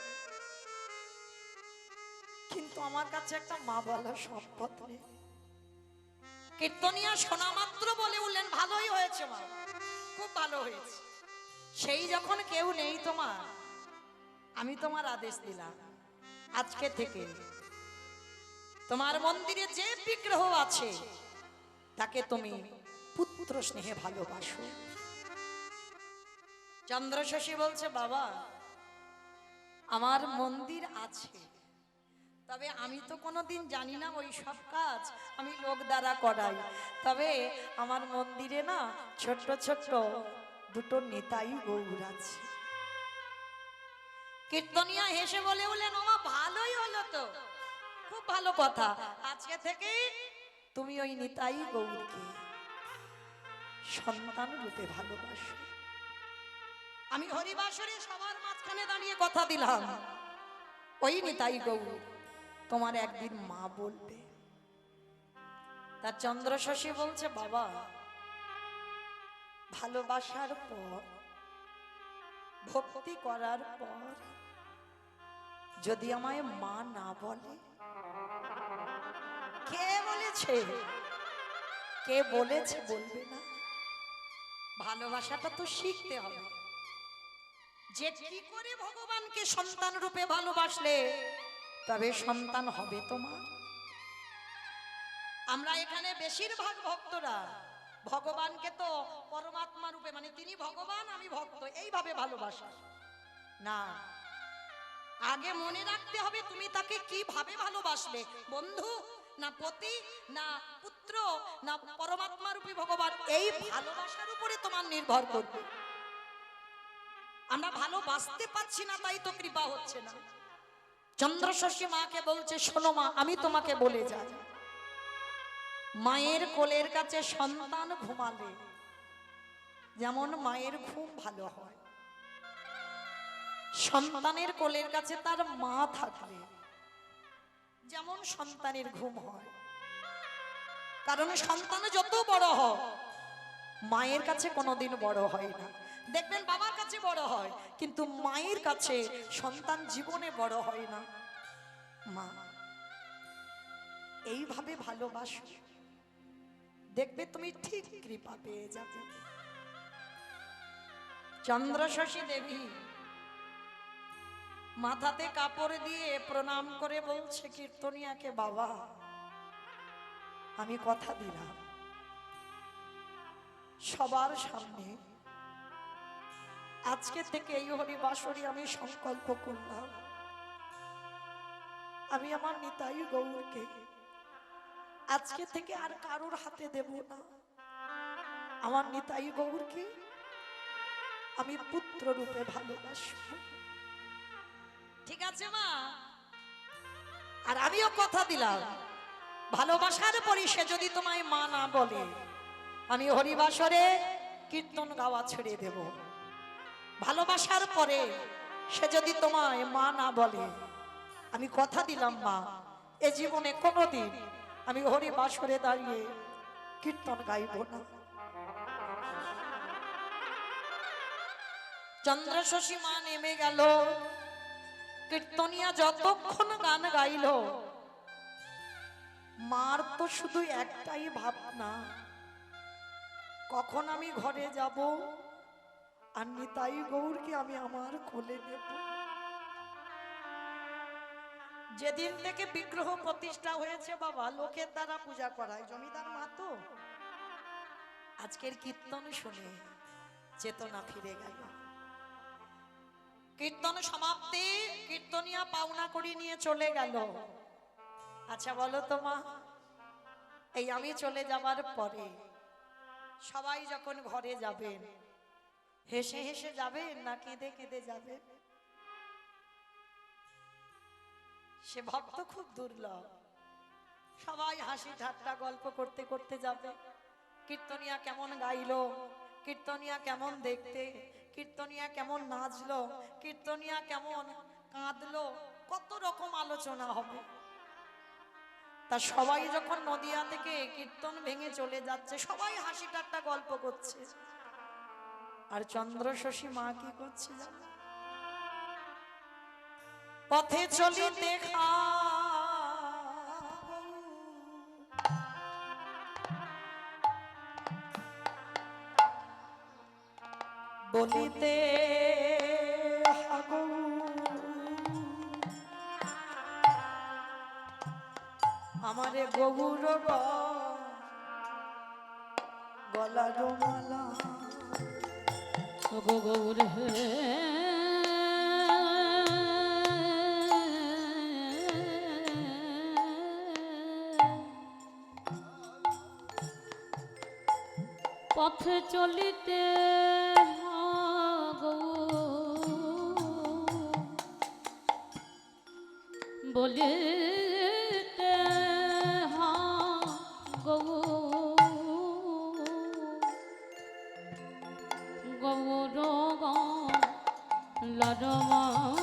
কিন্তু আমার কাছে একটা মা বলা সম্পদ নেই। কীর্তনিয়া শোনা মাত্র বলে উঠলেন, ভালোই হয়েছে মা, খুব ভালো হয়েছে। সেই যখন কেউ নেই তোমার, আমি তোমার আদেশ দিলাম, আজকে থেকে তোমার মন্দিরে যে বিগ্রহ আছে তাকে তুমি পুত্র স্নেহে ভালোবাসো। চন্দ্রশশী বলছে, বাবা আমার মন্দির আছে, তবে আমি তো কোনোদিন জানি না ওই সব কাজ আমি লোক দ্বারা করাই, তবে আমার মন্দিরে না ছোট্ট ছোট্ট 2টো নিতাই গৌর আছে। কীর্তনিয়া হেসে বলে উঠলেন, ওমা ভালোই হলো তো, খুব ভালো কথা, আজকে থেকে তুমি ওই নিতাই গৌরকে সন্তান রূপে ভালোবাসো। আমি হরিবাসরে সবার মাঝখানে দাঁড়িয়ে কথা দিলাম, ওই নিতাই গৌর তোমার একদিন মা বলবে। তার চন্দ্রশশী বলছে, বাবা ভালোবাসার পর, ভক্তি করার পর যদি আমায় মা না বলে, কে বলেছে, কে বলেছে বলবে না? ভালোবাসাটা তো শিখতে হবে, যে কি করে ভগবানকে সন্তান রূপে ভালোবাসলে তবে সন্তান হবে তোমার। আমরা এখানে বেশিরভাগ ভক্তরা ভগবানকে তো পরমাত্মা রূপে, মানে তিনি ভগবান আমি ভক্ত, এইভাবে ভালোবাসা না। আগে মনে রাখতে হবে তুমি তাকে কিভাবে ভালোবাসলে, বন্ধু না পতি না পুত্র না পরমাত্মা রূপী ভগবান, এই ভালোবাসার উপরে তোমার নির্ভর করবে। আমরা ভালোবাসতে পারছি না, তাই তো কৃপা হচ্ছে না। চন্দ্রশশী মাকে বলছে, শোনো মা আমি তোমাকে বলে যাই, মায়ের কোলের কাছে সন্তান ঘুমালে যেমন মায়ের ঘুম ভালো হয়, সন্তানের কোলের কাছে তার মা থাকলে যেমন সন্তানের ঘুম হয়। কারণ সন্তান যত বড় হয় মায়ের কাছে কোনোদিন বড় হয় না। দেখবেন বাবার কাছে বড় হয়, কিন্তু মায়ের কাছে সন্তান জীবনে বড় হয় না। মা এইভাবে ভালোবাসো, দেখবে তুমি ঠিক কৃপা পেয়ে যাবে। চন্দ্রশশী দেবী মাথাতে কাপড় দিয়ে প্রণাম করে বলছে কীর্তনিয়াকে, বাবা আমি কথা দিলাম সবার সামনে আজকে থেকে এই হরিবাসরী আমি সংকল্প করলাম, আমি আমার নিতাই গৌরকে আজকে থেকে আর কারোর হাতে দেব না। আমার নিতাই গৌরকে আমি পুত্র রূপে ভালোবাসব। ঠিক আছে মা? আর আমিও কথা দিলাম, ভালোবাসার পরে সে যদি তোমায় মা না বলে, আমি হরিবাসরে কীর্তন গাওয়া ছেড়ে দেব। ভালোবাসার পরে সে যদি তোমায় মা না বলে, আমি কথা দিলাম মা, এ জীবনে কোনোদিন আমি হরিবাসরে দাঁড়িয়ে কীর্তন গাইব না। চন্দ্রশশী মা নেমে গেল। কীর্তনিয়া যতক্ষণ গান গাইল, মার তো শুধু একটাই ভাবনা, কখন আমি ঘরে যাব আর নিতাই গৌরকে আমি আমার কোলে নেব। যেদিন থেকে বিগ্রহ প্রতিষ্ঠা হয়েছে বাবা, লোকের দ্বারা পূজা করায়, জমিদার মা তো। আজকের কীর্তন শুনে চেতনা ফিরে গেল। কীর্তন সমাপ্তি, কীর্তনিয়া পাওনা করে নিয়ে চলে গেল। আচ্ছা বলো তো মা, এই আমি চলে যাবার পরে সবাই যখন ঘরে যাবেন, হেসে হেসে যাবেন না কেঁদে কেঁদে যাবেন? সে ভক্ত খুব দুর্লভ। সবাই হাসি ঠাট্টা গল্প করতে করতে যাবে। কীর্তনিয়া কেমন গাইলো, কীর্তনিয়া কেমন দেখতে, কীর্তনিয়া কেমন নাচলো, কীর্তনিয়া কেমন কাঁদলো, কত রকম আলোচনা হবে। তা সবাই যখন নদিয়া থেকে কীর্তন ভেঙে চলে যাচ্ছে, সবাই হাসি ঠাট্টা গল্প করছে, আর চন্দ্রশশী মা কি করছে জানো? পথে চলিতে বলিতে আমারে গৌর গলার মালা গৌর হে পথে চলিতে বলিতে গৌর লরমালা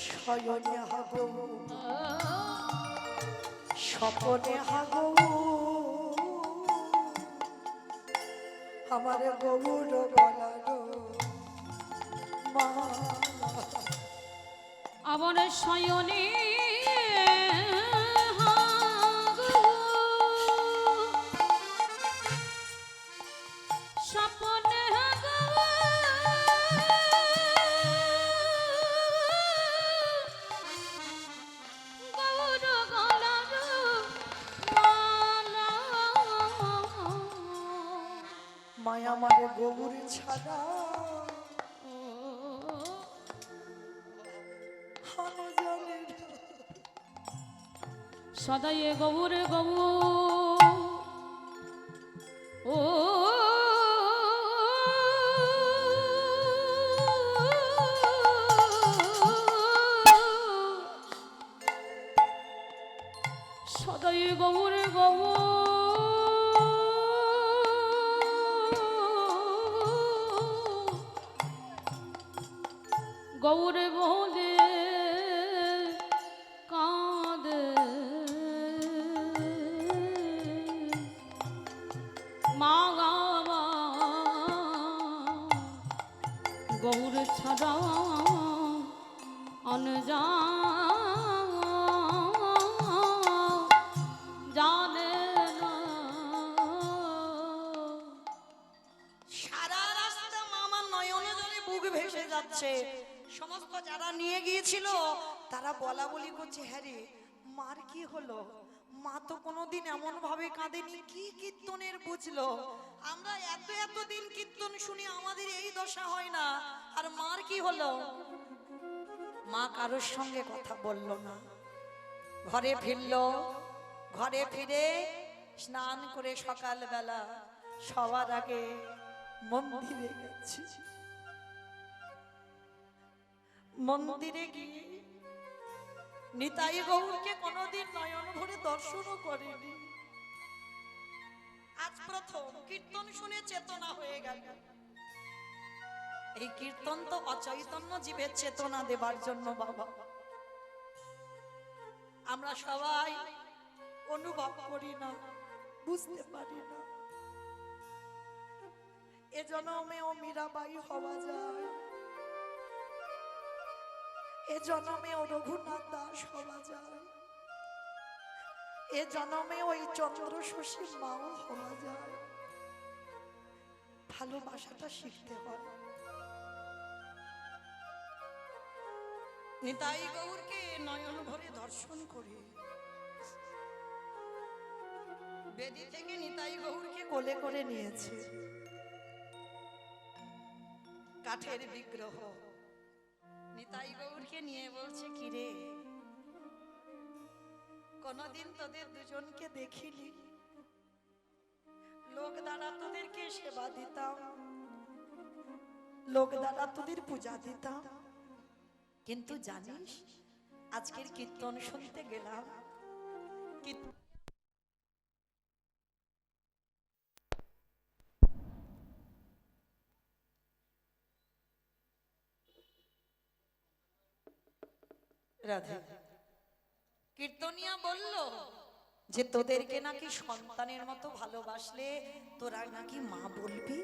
শয়নে হাগো স্বপনে হাগো আমার গৌর গলার মালা। আমার শয়নে স্বপনে গৌর গলার মালা। মায়া মারে গৌর ছাড়া সদাই গৌর গৌ ও সদাই গৌর গৌ গৌর বলে কাঁদে মা গৌর ছাড়া অনজা জানে না। সারা রাস্তা মামার নয়নে জলে বুক ভেসে যাচ্ছে। সমস্ত যারা নিয়ে গিয়েছিল তারা বলা বলি করছে, হ্যাঁ রে মার কি হলো, মা তো কোনোদিন এমন ভাবে কাঁদেনি, কি কীর্তনের বুঝলো, আমরা এত দিন কীর্তন শুনি আমাদের এই দশা হয় না, আর মার কি হলো। মা কারোর সঙ্গে কথা বলল না, ঘরে ফিরল। ঘরে ফিরে স্নান করে সকালবেলা সবার আগে মন্দিরে গেছি। মন্দিরে গিয়ে নিতাই গৌরকে কোনোদিন নয়ন ভরে দর্শনও করেনি। আজ প্রথম কীর্তন শুনে চেতনা হয়ে গেল। এই কীর্তন তো অচৈতন্য জীবের চেতনা দেবার জন্য বাবা। আমরা সবাই অনুভব করি না, বুঝতে পারি না। এ জন্মেও মীরাবাই হওয়া যায়, এ জন্মেও রঘুনাথ দাস হওয়া যায়, এ জন্মে ওই চন্দ্র শশী মাও হওয়া যায়। ভালোবাসাটা শিখতে হয়। নিতাই গৌরকে নয়ন ভরে দর্শন করে বেদি থেকে নিতাই গৌরকে কোলে করে নিয়েছে। কাঠের বিগ্রহ নিতাই গৌরকে নিয়ে বলছে, কিরে কোনদিন তোদের দুজনকে দেখিনি, লোক দ্বারা তোদেরকে সেবা দিতাম, লোক দ্বারা তোদের পূজা দিতাম, কিন্তু জানিস আজকের কীর্তন শুনতে গেলাম, রাধে কীর্তনিয়া বলল যে তোদেরকে নাকি সন্তানের মতো ভালোবাসলে তোরা নাকি মা বলবি,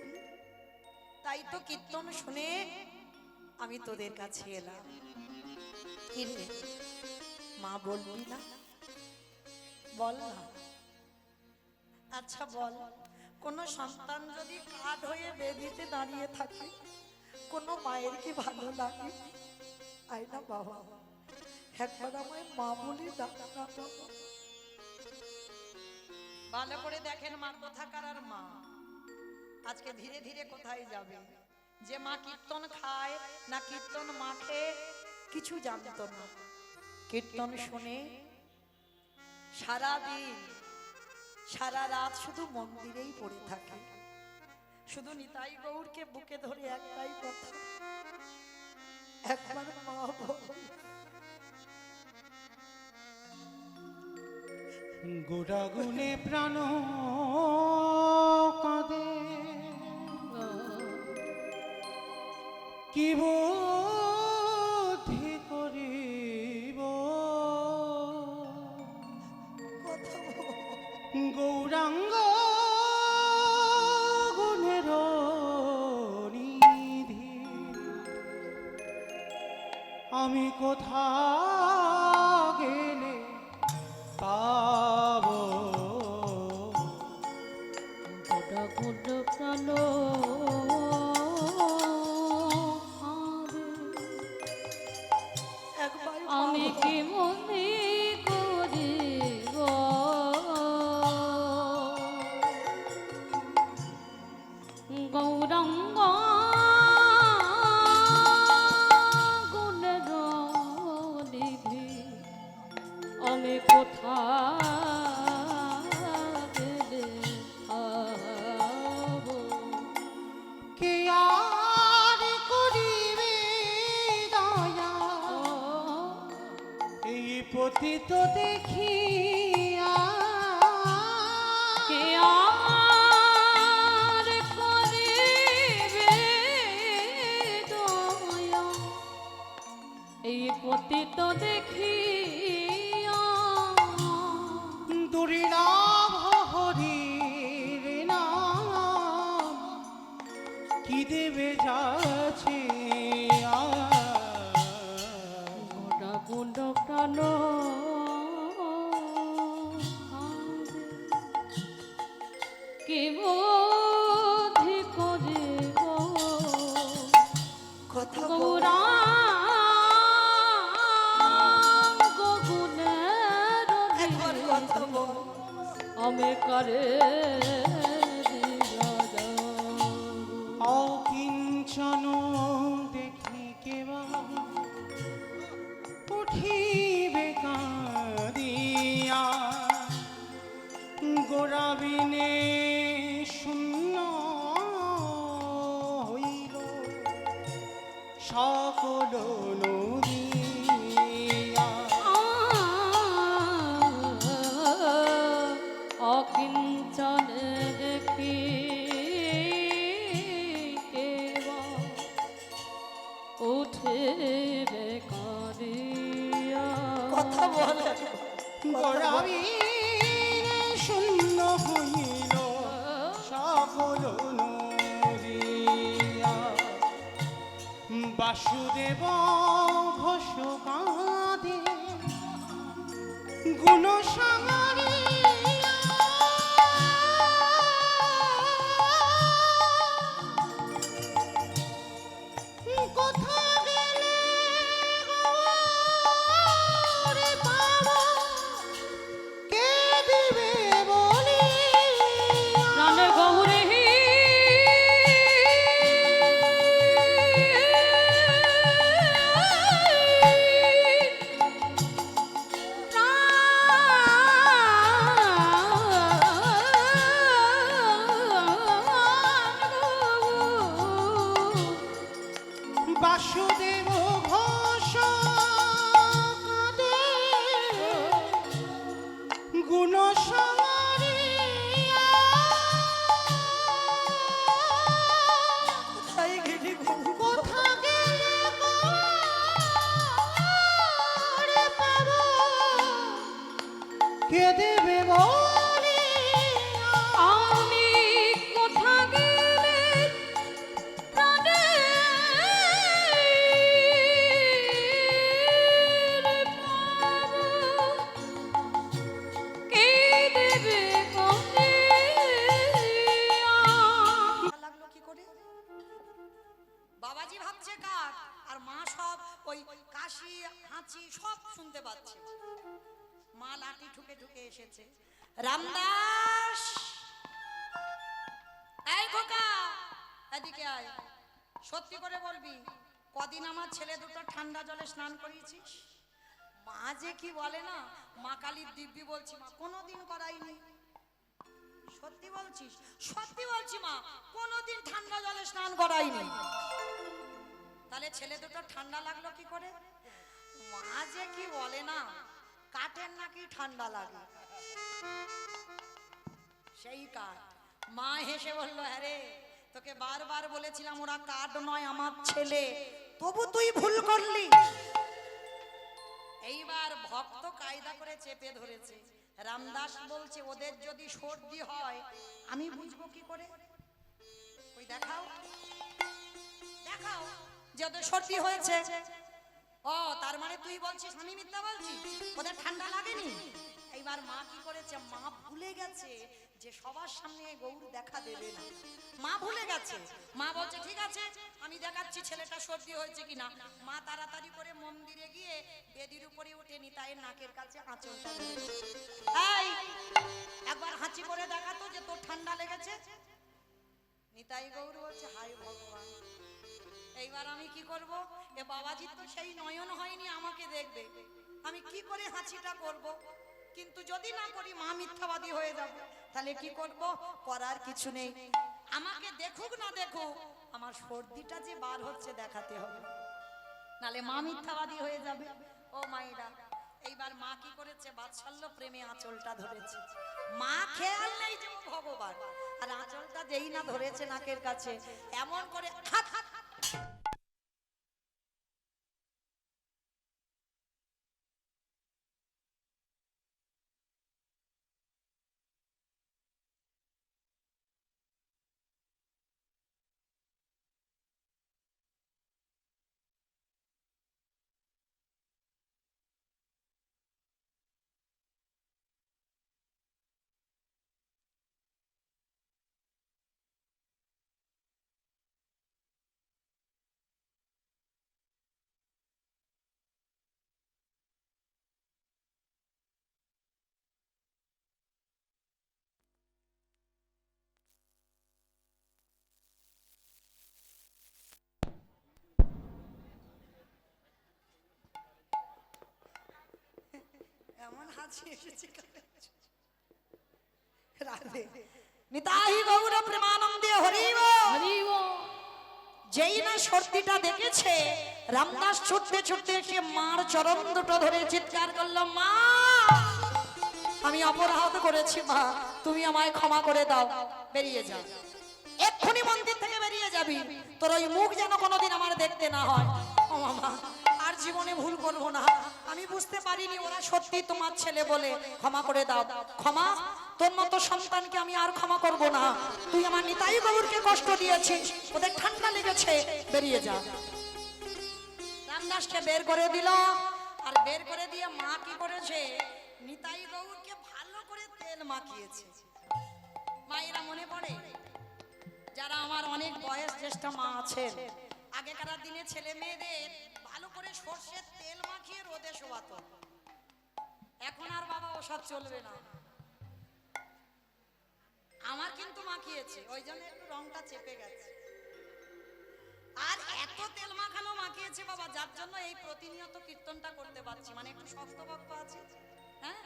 তাই তো কীর্তন শুনে আমি তোদের কাছে এলাম। কি রে মা বলবি না, বল না। আচ্ছা বল, কোন সন্তান যদি কাঠ হয়ে বেদিতে দাঁড়িয়ে থাকে কোন মায়ের কি ভালো লাগে? আয় না বাবা, একবার আমায় মা বলি ডাক না বাবা। ভালো করে দেখেন মা কোথাকার আর মা আজকে ধীরে ধীরে কোথায় যাবে। যে মা কীর্তন খায় না কীর্তন মাখে কিছু জানত না, কীর্তন শুনে সারা দিন সারা রাত শুধু মন্দিরেই পড়ে থাকে। শুধু নিতাই গৌরকে বুকে ধরে একটাই কথা, একবার মা বল। গোড়াগুনে প্রাণ কাঁদে, কি বুদ্ধি করিব, গৌরাঙ্গ গুণের নিধি, আমি কোথা গেলে পাবো, গোটা গোটা প্রাণ একবার আমি কি মনে করিব, গৌরাঙ্গ গুণের নিধি, আমি কোথা গেলে পাবো। কে আর করিবে দয়া, এই পতিত দেখিয়া, কে আর করিবে দয়া, এই পতিত দেখিয়া, দুর্লভ হরির নাম কি দেবে যাচ্ছে বাসুদেব ঘোষ কাঁদে গুণ সাগরে কোথা গেলে রে বাবা কে দিবে বলি প্রাণে গৌরে বাসুদেব ঘোষ কাঁদে গুণ সাগরে কোথায় গেলি গো? কোথা গেলে রে বাবা কে দেবে বলি আমি কোথা গেলে প্রাণে কে দেবে কোনে লাগলো কি করে? বাবাজি ভাবছে কাক আর মা সব ওই কাশি হাঁচি সব শুনতে পাচ্ছে। মা লাঠি ঠুকে ঠুকে এসেছে। রামদাস, এই খোকা এদিকে আয়। সত্যি করে বলবি কদিন আমার ছেলে দুটো ঠান্ডা জলে স্নান করিয়েছিস? মা যে কি বলে না, মা কালীর দিব্যি বলছি মা কোনোদিন করাইনি। সত্যি বলছিস? সত্যি বলছি মা, কোনোদিন ঠান্ডা জলে স্নান করাইনি। তাহলে ছেলে দুটো ঠান্ডা লাগলো কি করে? মা যে কি বলে না, কাঠের নাকি ঠান্ডা লাগে। সেই কাঠ। মা হেসে বলল, হ্যাঁ রে, তোকে বারবার বলেছিলাম ওরা কাঠ নয় আমার ছেলে, তবু তুই ভুল করলি। এইবার ভক্ত কায়দা করে চেপে ধরেছে। রামদাস বলছে ওদের যদি সর্দি হয় আমি বুঝবো কি করে? ওই দেখাও দেখাও যে ওদের সর্দি হয়েছে। ও তার মানে তুই বলছিস আমি মিথ্যা বলছি, ওদের ঠান্ডা লাগেনি। এইবার মা কি করেছে, মা ভুলে গেছে যে সবার সামনে গৌর দেখা দেবে না। মা ভুলে গেছে। মা বলছে ঠিক আছে আমি দেখাচ্ছি ছেলেটা সর্দি হয়েছে কিনা। মা তাড়াতাড়ি করে মন্দিরে গিয়ে বেদির উপরে উঠে নিতাইয়ের নাকের কাছে আঁচলটা ধরেছে। এই একবার হাঁচি করে দেখাতো যে তোর ঠান্ডা লেগেছে। নিতাই গৌর বলছে হায় ভগবান, এইবার আমি কি করব? এ বাবাজির তো সেই নয়ন হয়নি আমাকে দেখবে, আমি কি করে হাঁচিটা করব? কিন্তু যদি না করি মা মিথ্যাবাদী হয়ে যাবে। তাহলে কি করব? করার কিছু নেই, আমাকে দেখুক না দেখুক আমার সর্দিটা যে বার হচ্ছে দেখাতে হবে, নালে মা মিথ্যাবাদী হয়ে যাবে। ও মায়েরা, এইবার মা কি করেছে, বাৎসল্য প্রেমে আঁচলটা ধরেছে। মা খেয়াল নেই যে ও ভগবান, আর আঁচলটা যেই না ধরেছে নাকের কাছে এমন করে হাত হাত এমন হাসি এসেছে রাধে। নিতাই গৌর প্রেমানন্দে হরি বল। হরি বল। যেই না সর্দিটা দেখেছে রামদাস ছুটতে ছুটতে এসে মার চরণ দুটো ধরে চিৎকার করলো, মা আমি অপরাধ করেছি মা, তুমি আমায় ক্ষমা করে দাও, বেরিয়ে যাও, এক্ষুনি মন্দির থেকে বেরিয়ে যাবি, তোর ওই মুখ যেন কোনোদিন আমার দেখতে না হয়। ও মামা আর জীবনে ভুল করবো না, আমি বুঝতে পারিনি ওরা সত্যি তোমার ছেলে বলে, ক্ষমা করে দাও। ক্ষমা? তোর মতো সন্তানকে আমি আর ক্ষমা করব না, তুই আমার নিতাই গৌরকে কষ্ট দিয়েছিস, ওদের ঠান্ডা লেগেছে, বেরিয়ে যা। রামদাসকে বের করে দিল। আর বের করে দিয়ে মা কি করেছে, নিতাই গৌরকে ভালো করে তেল মাখিয়েছে। মায়েরা মনে পড়ে, যারা আমার অনেক বয়স জ্যেষ্ঠ মা আছেন, আগেকার দিনে ছেলে মেয়েদের ভালো করে সর্ষের তেল মাখিয়ে রোদে শোয়াতো। এখন আর বাবা ওসব চলবে না। আমার কিন্তু মাখিয়েছে, ওই জন্য একটু রংটা চেপে গেছে। আর এত তেল মাখানো মাখিয়েছে বাবা, যার জন্য এই প্রতিনিয়ত কীর্তনটা করতে পারছি, মানে একটু শক্ত ভক্ত আছে। হ্যাঁ,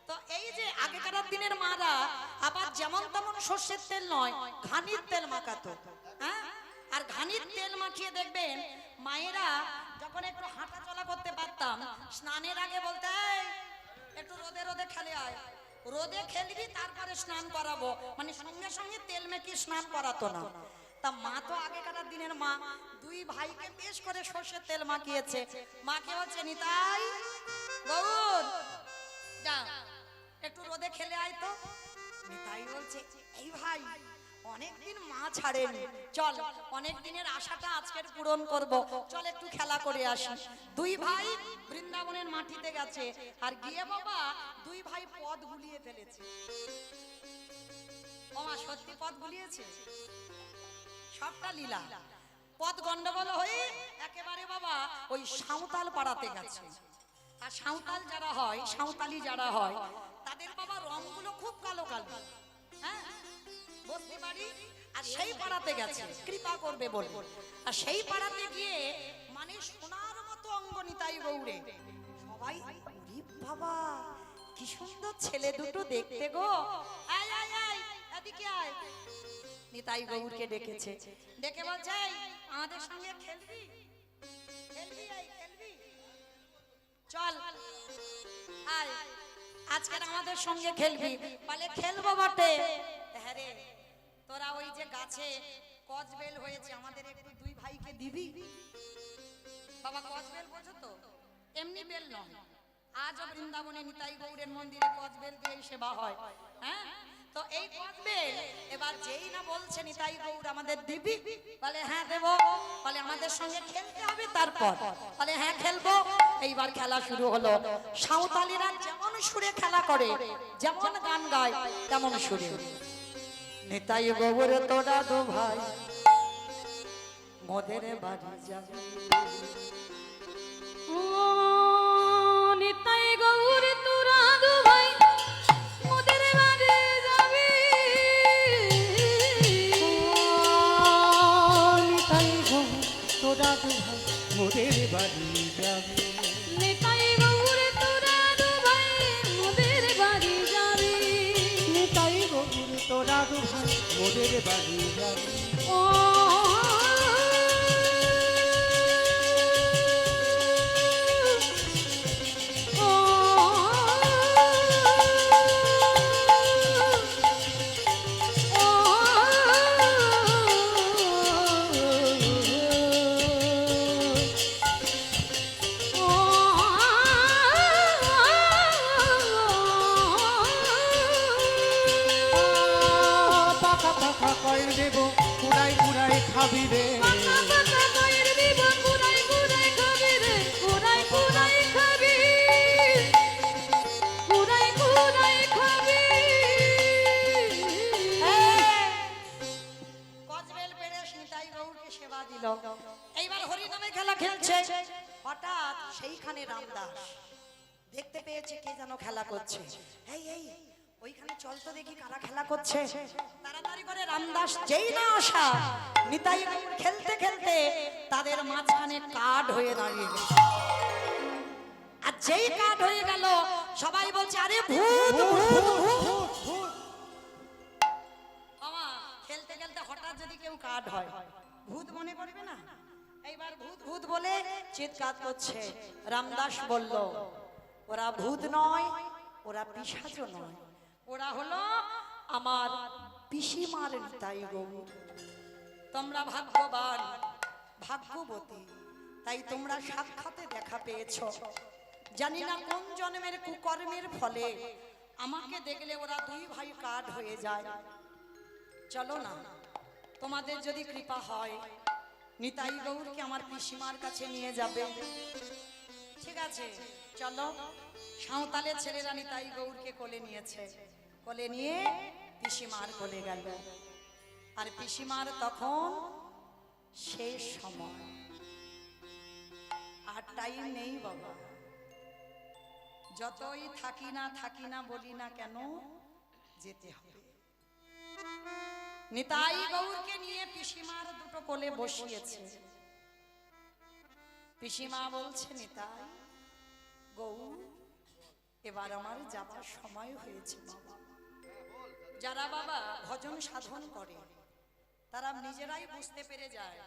তো এই যে আগেকার দিনের মারা আবার যেমন তেমন সর্ষের তেল নয়, ঘানির তেল মাখাতো। হ্যাঁ, আর ঘানির তেল মাখিয়ে দেখবেন মায়েরা যখন একটু হাঁটা চলা করতে পারতাম, স্নানের আগে বলতে একটু রোদে রোদে খেলে আয়, রোদে খেলবি তারপরে স্নান করাবো, মানে সঙ্গে সঙ্গে তেল মেখে স্নান করাতো না। তা মা তো আগেকার দিনের মা, দুই ভাইকে বেশ করে সর্ষের তেল মাখিয়েছে। মাকে বলছে, নিতাই গৌর যা একটু রোদে খেলে আয় তো। নিতাই বলছে, এই ভাই অনেকদিন মা ছাড়েনি, চল অনেক দিনের আশাটা আজকের পূরণ করব, চল একটু খেলা করে আসি। দুই ভাই বৃন্দাবনের মাটিতে গেছে, আর গিয়ে বাবা দুই ভাই পদ গুলিয়ে ফেলেছে। ও মা, সত্যি পদ গুলিয়েছে, সবটা লীলা। পদ গন্ডগোল হয়ে একেবারে বাবা ওই সাঁওতাল পাড়াতে গেছে। আর সাঁওতাল যারা হয়, সাঁওতালি যারা হয়, তাদের বাবা রংগুলো খুব কালো কালো। হ্যাঁ, বস্তি বাড়ি, আর সেই পাড়াতে গেছে কৃপা করবে বলে। আর সেই পাড়াতে গিয়ে মানে সোনার মতো অঙ্গ নিতাই গৌরে, সবাই ওরে বাবা কি সুন্দর ছেলে দুটো দেখতে গো, আয় আয় আয় এদিকে আয়। নিতাই গৌরকে ডেকেছে, ডেকে বলছে, আমাদের সঙ্গে খেলবি, খেলবি আয় খেলবি, চল আয় আজকে আমাদের সঙ্গে খেলবি। বলে খেলবো বটে। হ্যাঁ রে, তোরা ওই যে গাছে কচবেল হয়েছে, আমাদের একটু দুই ভাইকে দিবি। বাবা কচবেল বোঝো তো, এমনি বেল নয়, আজও বৃন্দাবনে নিতাই গৌরের মন্দিরে কচবেল দিয়ে সেবা হয়। হ্যাঁ, তো এই কচবেল এবার যেই না বলছে নিতাই গৌর আমাদের দিবি, বলে হ্যাঁ দেবো। বলে আমাদের সঙ্গে খেলতে হবে, তারপর বলে হ্যাঁ খেলবো। এইবার খেলা শুরু হলো। সাঁওতালিরা যেমন সুরে খেলা করে, যেমন গান গায়, তেমন সুরে। নিতাই গৌর তোরা দু ভাই মোদের বাড়ি যাবে, ও নিতাই গৌর তোরা দু ভাই মোদের বাড়ি যাবি। নিতাই গৌর তোরা দু ভাই মোদের বাড়ি যাবে, নিতাই গৌর তোরা দু ভাই মোদের বাড়ি যাবি। নিতাই গৌর তোরা দু ভাই মোদের বাড়ি যাবে। ও পাকা পাকা কয়েল দেব, কুড়াই কুড়াই খাবি রে, পাকা পাকা কইর দিব, কুড়াই কুড়াই খাবি রে, কুড়াই কুড়াই খাবি, কুড়াই কুড়াই খাবি। কচবেল পেড়ে নিতাই গৌরকে সেবা দিল। এইবার হরি নামে খেলা খেলছে। হঠাৎ সেইখানে রামদাস দেখতে পেয়েছে কে যেন খেলা করছে। এই এই ওইখানে চল তো দেখি কারা খেলা করছে। তাড়াতাড়ি করে রামদাস যেই না আসা, নিতাই গৌর খেলতে খেলতে তাদের মাঝখানে কাঠ হয়ে দাঁড়িয়ে গেল। আর যেই কাঠ হয়ে গেল, সবাই বলছে আরে ভূত ভূত ভূত। মামা খেলতে খেলতে হঠাৎ যদি কেউ কাঠ হয়, ভূত মনে করবে না? এইবার ভূত ভূত বলে চিৎকার করছে। রামদাস বলল, ওরা ভূত নয়, ওরা পিশাচও নয়, ওরা হলো আমার পিসিমার নিতাই গৌর। তোমরা ভাগ্যবান, ভাগ্যবতী, তাই তোমরা সাক্ষাতে দেখা পেয়েছ। জানি না কোন জন্মের কুকর্মের ফলে আমাকে দেখলে ওরা দুই ভাই কাঠ হয়ে যায়। চলো না, তোমাদের যদি কৃপা হয় নিতাই গৌরকে আমার পিসিমার কাছে নিয়ে যাবে। ঠিক আছে, চলো। সাঁওতালের ছেলেরা নিতাই গৌরকে কোলে নিয়েছে, কোলে নিয়ে পিসিমার কোলে গেল। আর পিসিমার তখন শেষ সময়, আর টাইম নেই বাবা। যতই থাকি না বলি না কেন, যেতে হবে। নিতাই গৌরকে নিয়ে পিসিমার দুটো কোলে বসিয়েছে। পিসিমা বলছে, নিতাই গৌর, এবার আমার যাবার সময় হয়েছে বাবা। যারা বাবা ভজন সাধন করে তারা নিজেরাই বুঝতে পেরে যায়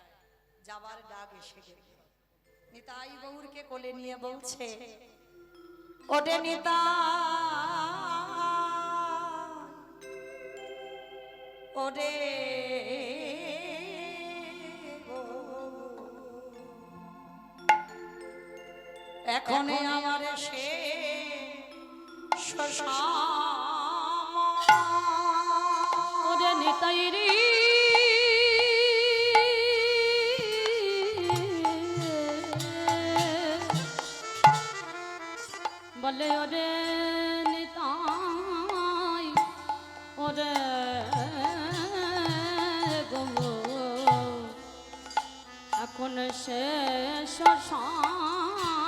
যাবার ডাক এসে গেছে। নিতাই গৌরকে কোলে নিয়ে বলছে, ওরে নিতাই, ওরে এখন আমার সে ওরে নিতাই রে বলে, ওরে নিতাই, ওরে গো, এখন শেষ সময়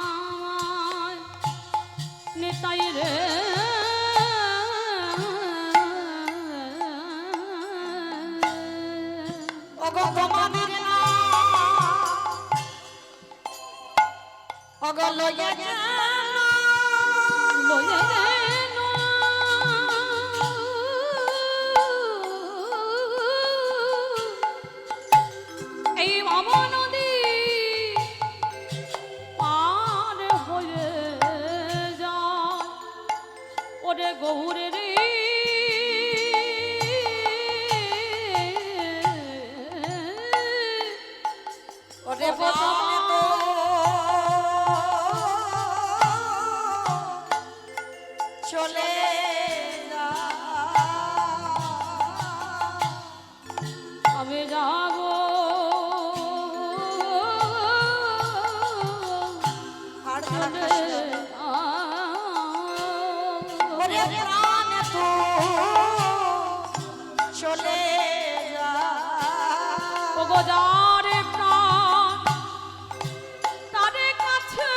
নিতাই রে। ওগো তোমাদের না ওগো লইয়া যা লয়ে এই মামা নদী পার হয়ে যায়, ওরে গৌরে রে ওরে বাবা তো চলে যা, আমি যাব আর চলে ওরে প্রাণ তো চলে যা, ওগো যারে প্রাণ তারে কাছে,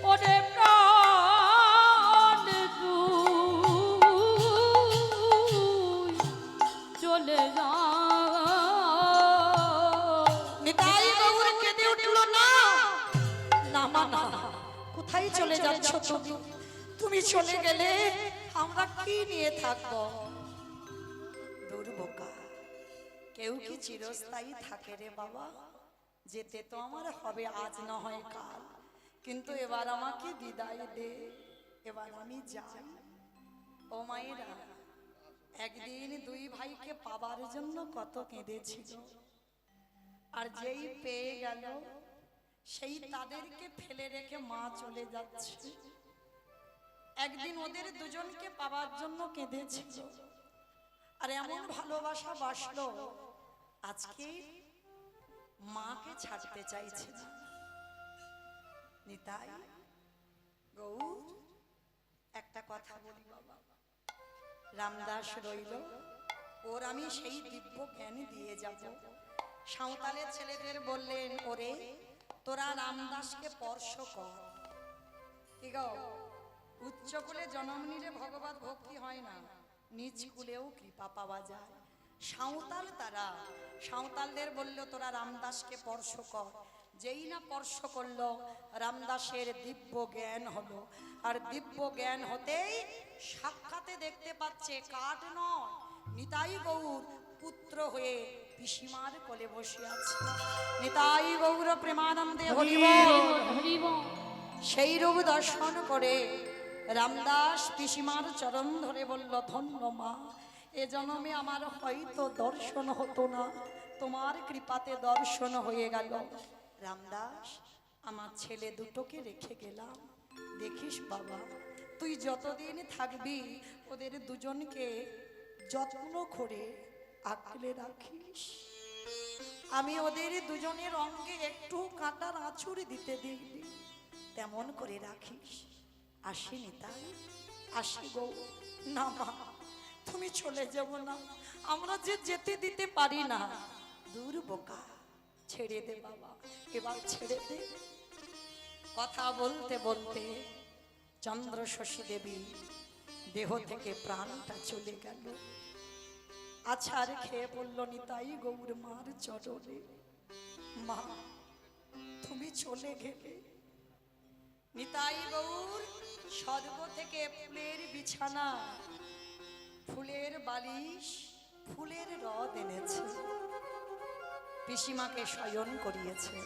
ওরে প্রাণ তুই চলে যা। নিতাই গৌর কেঁদে উঠল, না না মা না, কোথায় চলে যাচ্ছ তুমি? তুমি চলে গেলে আমরা কি নিয়ে থাকবো? দুর্বোকা, কেউ কি চিরস্থায়ী থাকে রে বাবা? যেতে তো আমার হবে, আজ না হয় কাল, কিন্তু এবার আমাকে বিদায় দে, এবার আমি যাই। ও মায়েরা, একদিন দুই ভাইকে পাবার জন্য কত কেঁদেছিল, আর যেই পেয়ে গেল সেই তাদেরকে ফেলে রেখে মা চলে যাচ্ছে। একদিন ওদের দুজনকে পাবার জন্য কেঁদেছিল, আর এমন ভালোবাসা বাসলো, আজকে মাকে ছাড়তে চাইছে না। নিতাই গৌর, একটা কথা বলি বাবা, রামদাস রইল, ওর আমি সেই দিব্য জ্ঞান দিয়ে যাব। সাঁওতালের ছেলেদের বললেন, ওরে তোরা রামদাসকে স্পর্শ কর। কি গো, উচ্চ কুলে জন্ম নিলে ভগবত ভক্তি হয় না, নিজ কুলেও কৃপা পাওয়া যায়। সাঁওতাল তারা, সাঁওতালদের বলল তোরা রামদাসকে স্পর্শ কর। যেই না স্পর্শ করলো, রামদাসের দিব্য জ্ঞান হলো, আর দিব্য জ্ঞান হতেই সাক্ষাতে দেখতে পাচ্ছে কাঠ নয়, নিতাই গৌর পুত্র হয়ে পিসিমার কোলে বসে আছে। নিতাই গৌর প্রেমানন্দে হরি বল। হরি বল। সেই রূপ দর্শন করে রামদাস পিসিমার চরণ ধরে বলল, ধন্য মা, এ জন্মে আমার হয়তো দর্শন হতো না, তোমার কৃপাতে দর্শন হয়ে গেল। রামদাস, আমার ছেলে দুটোকে রেখে গেলাম, দেখিস বাবা, তুই যতদিন থাকবি ওদের দুজনকে যত্ন করে আঁকলে রাখিস। আমি ওদের দুজনের অঙ্গে একটু কাঁটার আঁচড় দিতে দিইনি, তেমন করে রাখিস। আসিনি তাই আসি গো। না মা, তুমি চলে যাব না, আমরা যে যেতে দিতে পারি না। দূর বোকা, ছেড়ে দে বাবা, এবার ছেড়ে দে। কথা বলতে বলতে চন্দ্র শশী দেবী দেহ থেকে প্রাণটা চলে গেল। আছাড় খেয়ে বলল নিতাই গৌর মার চরণে, মা তুমি চলে গেলে। নিতাই গৌর স্বর্গ থেকে ফুলের বিছানা, ফুলের বালিশ, ফুলের রদ এনেছে, পিসিমাকে শয়ন করিয়েছে।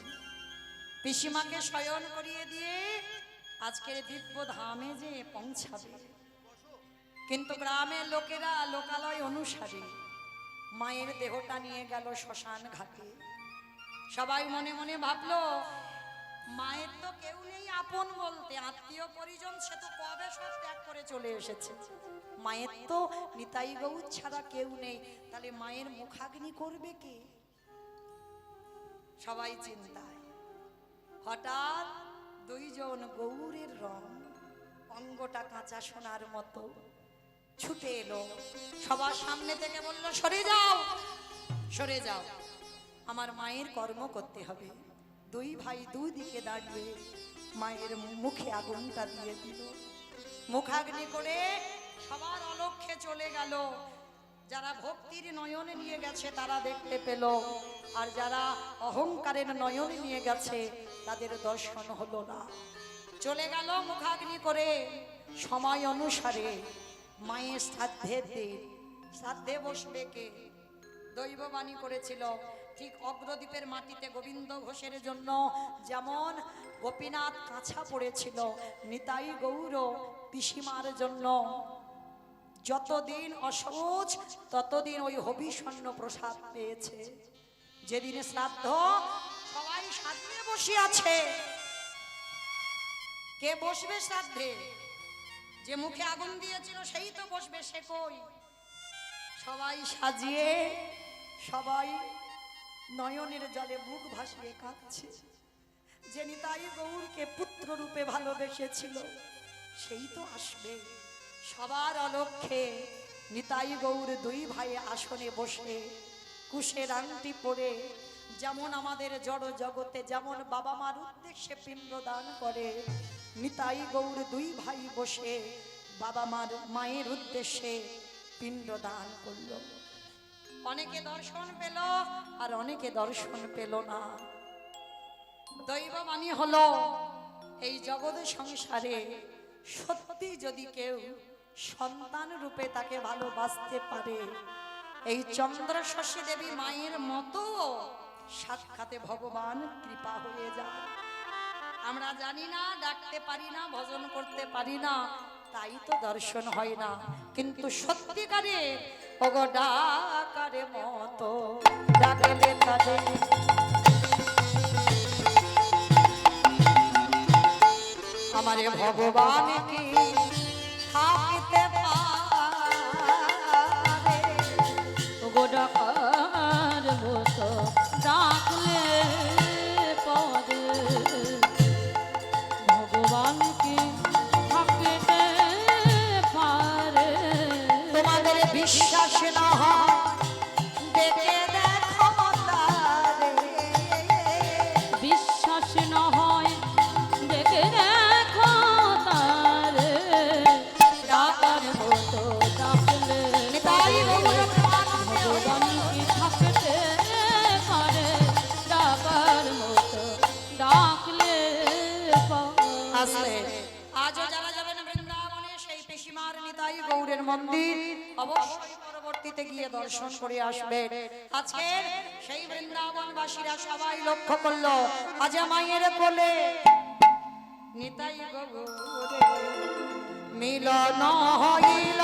পিসিমাকে শয়ন করিয়ে দিয়ে আজকের দিব্য ধামে যে পৌঁছাবে। কিন্তু গ্রামের লোকেরা লোকালয় অনুসারে মায়ের দেহটা নিয়ে গেল শ্মশান ঘাটে। সবাই মনে মনে ভাবলো মায়ের তো কেউ নেই আপন বলতে, আত্মীয় পরিজন সে তো কবে সব ত্যাগ করে চলে এসেছে। মায়ের তো নিতাই গৌর ছাড়া কেউ নেই, তাহলে মায়ের মুখাগ্নি করবে কে? সবাই চিন্তায়। হঠাৎ দুইজন গৌরের রং, অঙ্গটা কাঁচা সোনার মতো, ছুটে এলো। সবার সামনে থেকে বলল সরে যাও, সরে যাও, আমার মায়ের কর্ম করতে হবে। দুই ভাই দুই দিকে দাঁড়িয়ে মায়ের মুখে আগুনটা দিয়ে দিল। মুখাগ্নি করে সবার অলক্ষ্যে চলে গেল। যারা ভক্তির নয়নে নিয়ে গেছে তারা দেখতে পেল, আর যারা অহংকারের নয়নে নিয়ে গেছে তাদের দর্শন হলো না। চলে গেল মুখাগ্নি করে। সময় অনুসারে মায়ের শ্রাদ্ধের দিন, শ্রাদ্ধে বসবে কে? দৈববাণী করেছিল ঠিক অগ্রদ্বীপের মাটিতে গোবিন্দ ঘোষের জন্য যেমন গোপীনাথ কাঁচা পড়েছিল, নিতাই গৌর পিসিমার জন্য যতদিন অসহজ ততদিন ওই হবিষণ্য প্রসাদ পেয়েছে। যেদিন শ্রাদ্ধ সবাই সাজিয়ে বসে আছে। কে বসবে শ্রাদ্ধে? যে মুখে আগুন দিয়েছিল সেই তো বসবে, সে কই? সবাই সাজিয়ে, সবাই নয়নের জলে মুখ ভাসিয়ে কাঁদছে। যে নিতাই গৌরকে পুত্র রূপে ভালোবেসেছিল সেই তো আসবে। সবার অলক্ষ্যে নিতাই গৌর দুই ভাই আসনে বসে কুশের আংটি পরে, যেমন আমাদের জড় জগতে যেমন বাবা মার উদ্দেশ্যে পিণ্ডদান করে, নিতাই গৌর দুই ভাই বসে বাবা মার মায়ের উদ্দেশ্যে পিণ্ডদান করল। অনেকে দর্শন পেল আর অনেকে দর্শন পেল না। দৈববাণী হলো এই জগৎ সংসারে সত্যি যদি কেউ সন্তান রূপে তাকে ভালোবাসতে পারে, এই চন্দ্র শশী দেবী মায়ের মতো সাক্ষাতে ভগবান কৃপা হয়ে যায়। আমরা জানি না, ডাকতে পারি না, ভজন করতে পারি না, তাই তো দর্শন হয় না। কিন্তু সত্যিকারের ওগো ডাকারে মতো ডাকলে তাদের আমারে ভগবান কি থাকিতে পারে। ওগো ডাকার মতো ডাকলে পরে ভগবান কি থাকিতে পারে। তোমাদের বিশ্বাস না হয় দেখে দেখো তারে। বিশ্বাস না হয় দেখে দেখো তারে। ডাকার মতো ডাকলে নিতাই গৌর ভগবান কি থাকতে পারে। ডাকার মতো ডাকলে আসলে আজও যারা যাবেন বৃন্দাবনে সেই পিসিমার নিতাই গৌরের মন্দির অবশ্যই পরবর্তীতে গিয়ে দর্শন করে আসবে। আজকে সেই বৃন্দাবনবাসীরা সবাই লক্ষ্য করলো আজ মায়ের কোলে নিতাই গৌরে মিলন হইল।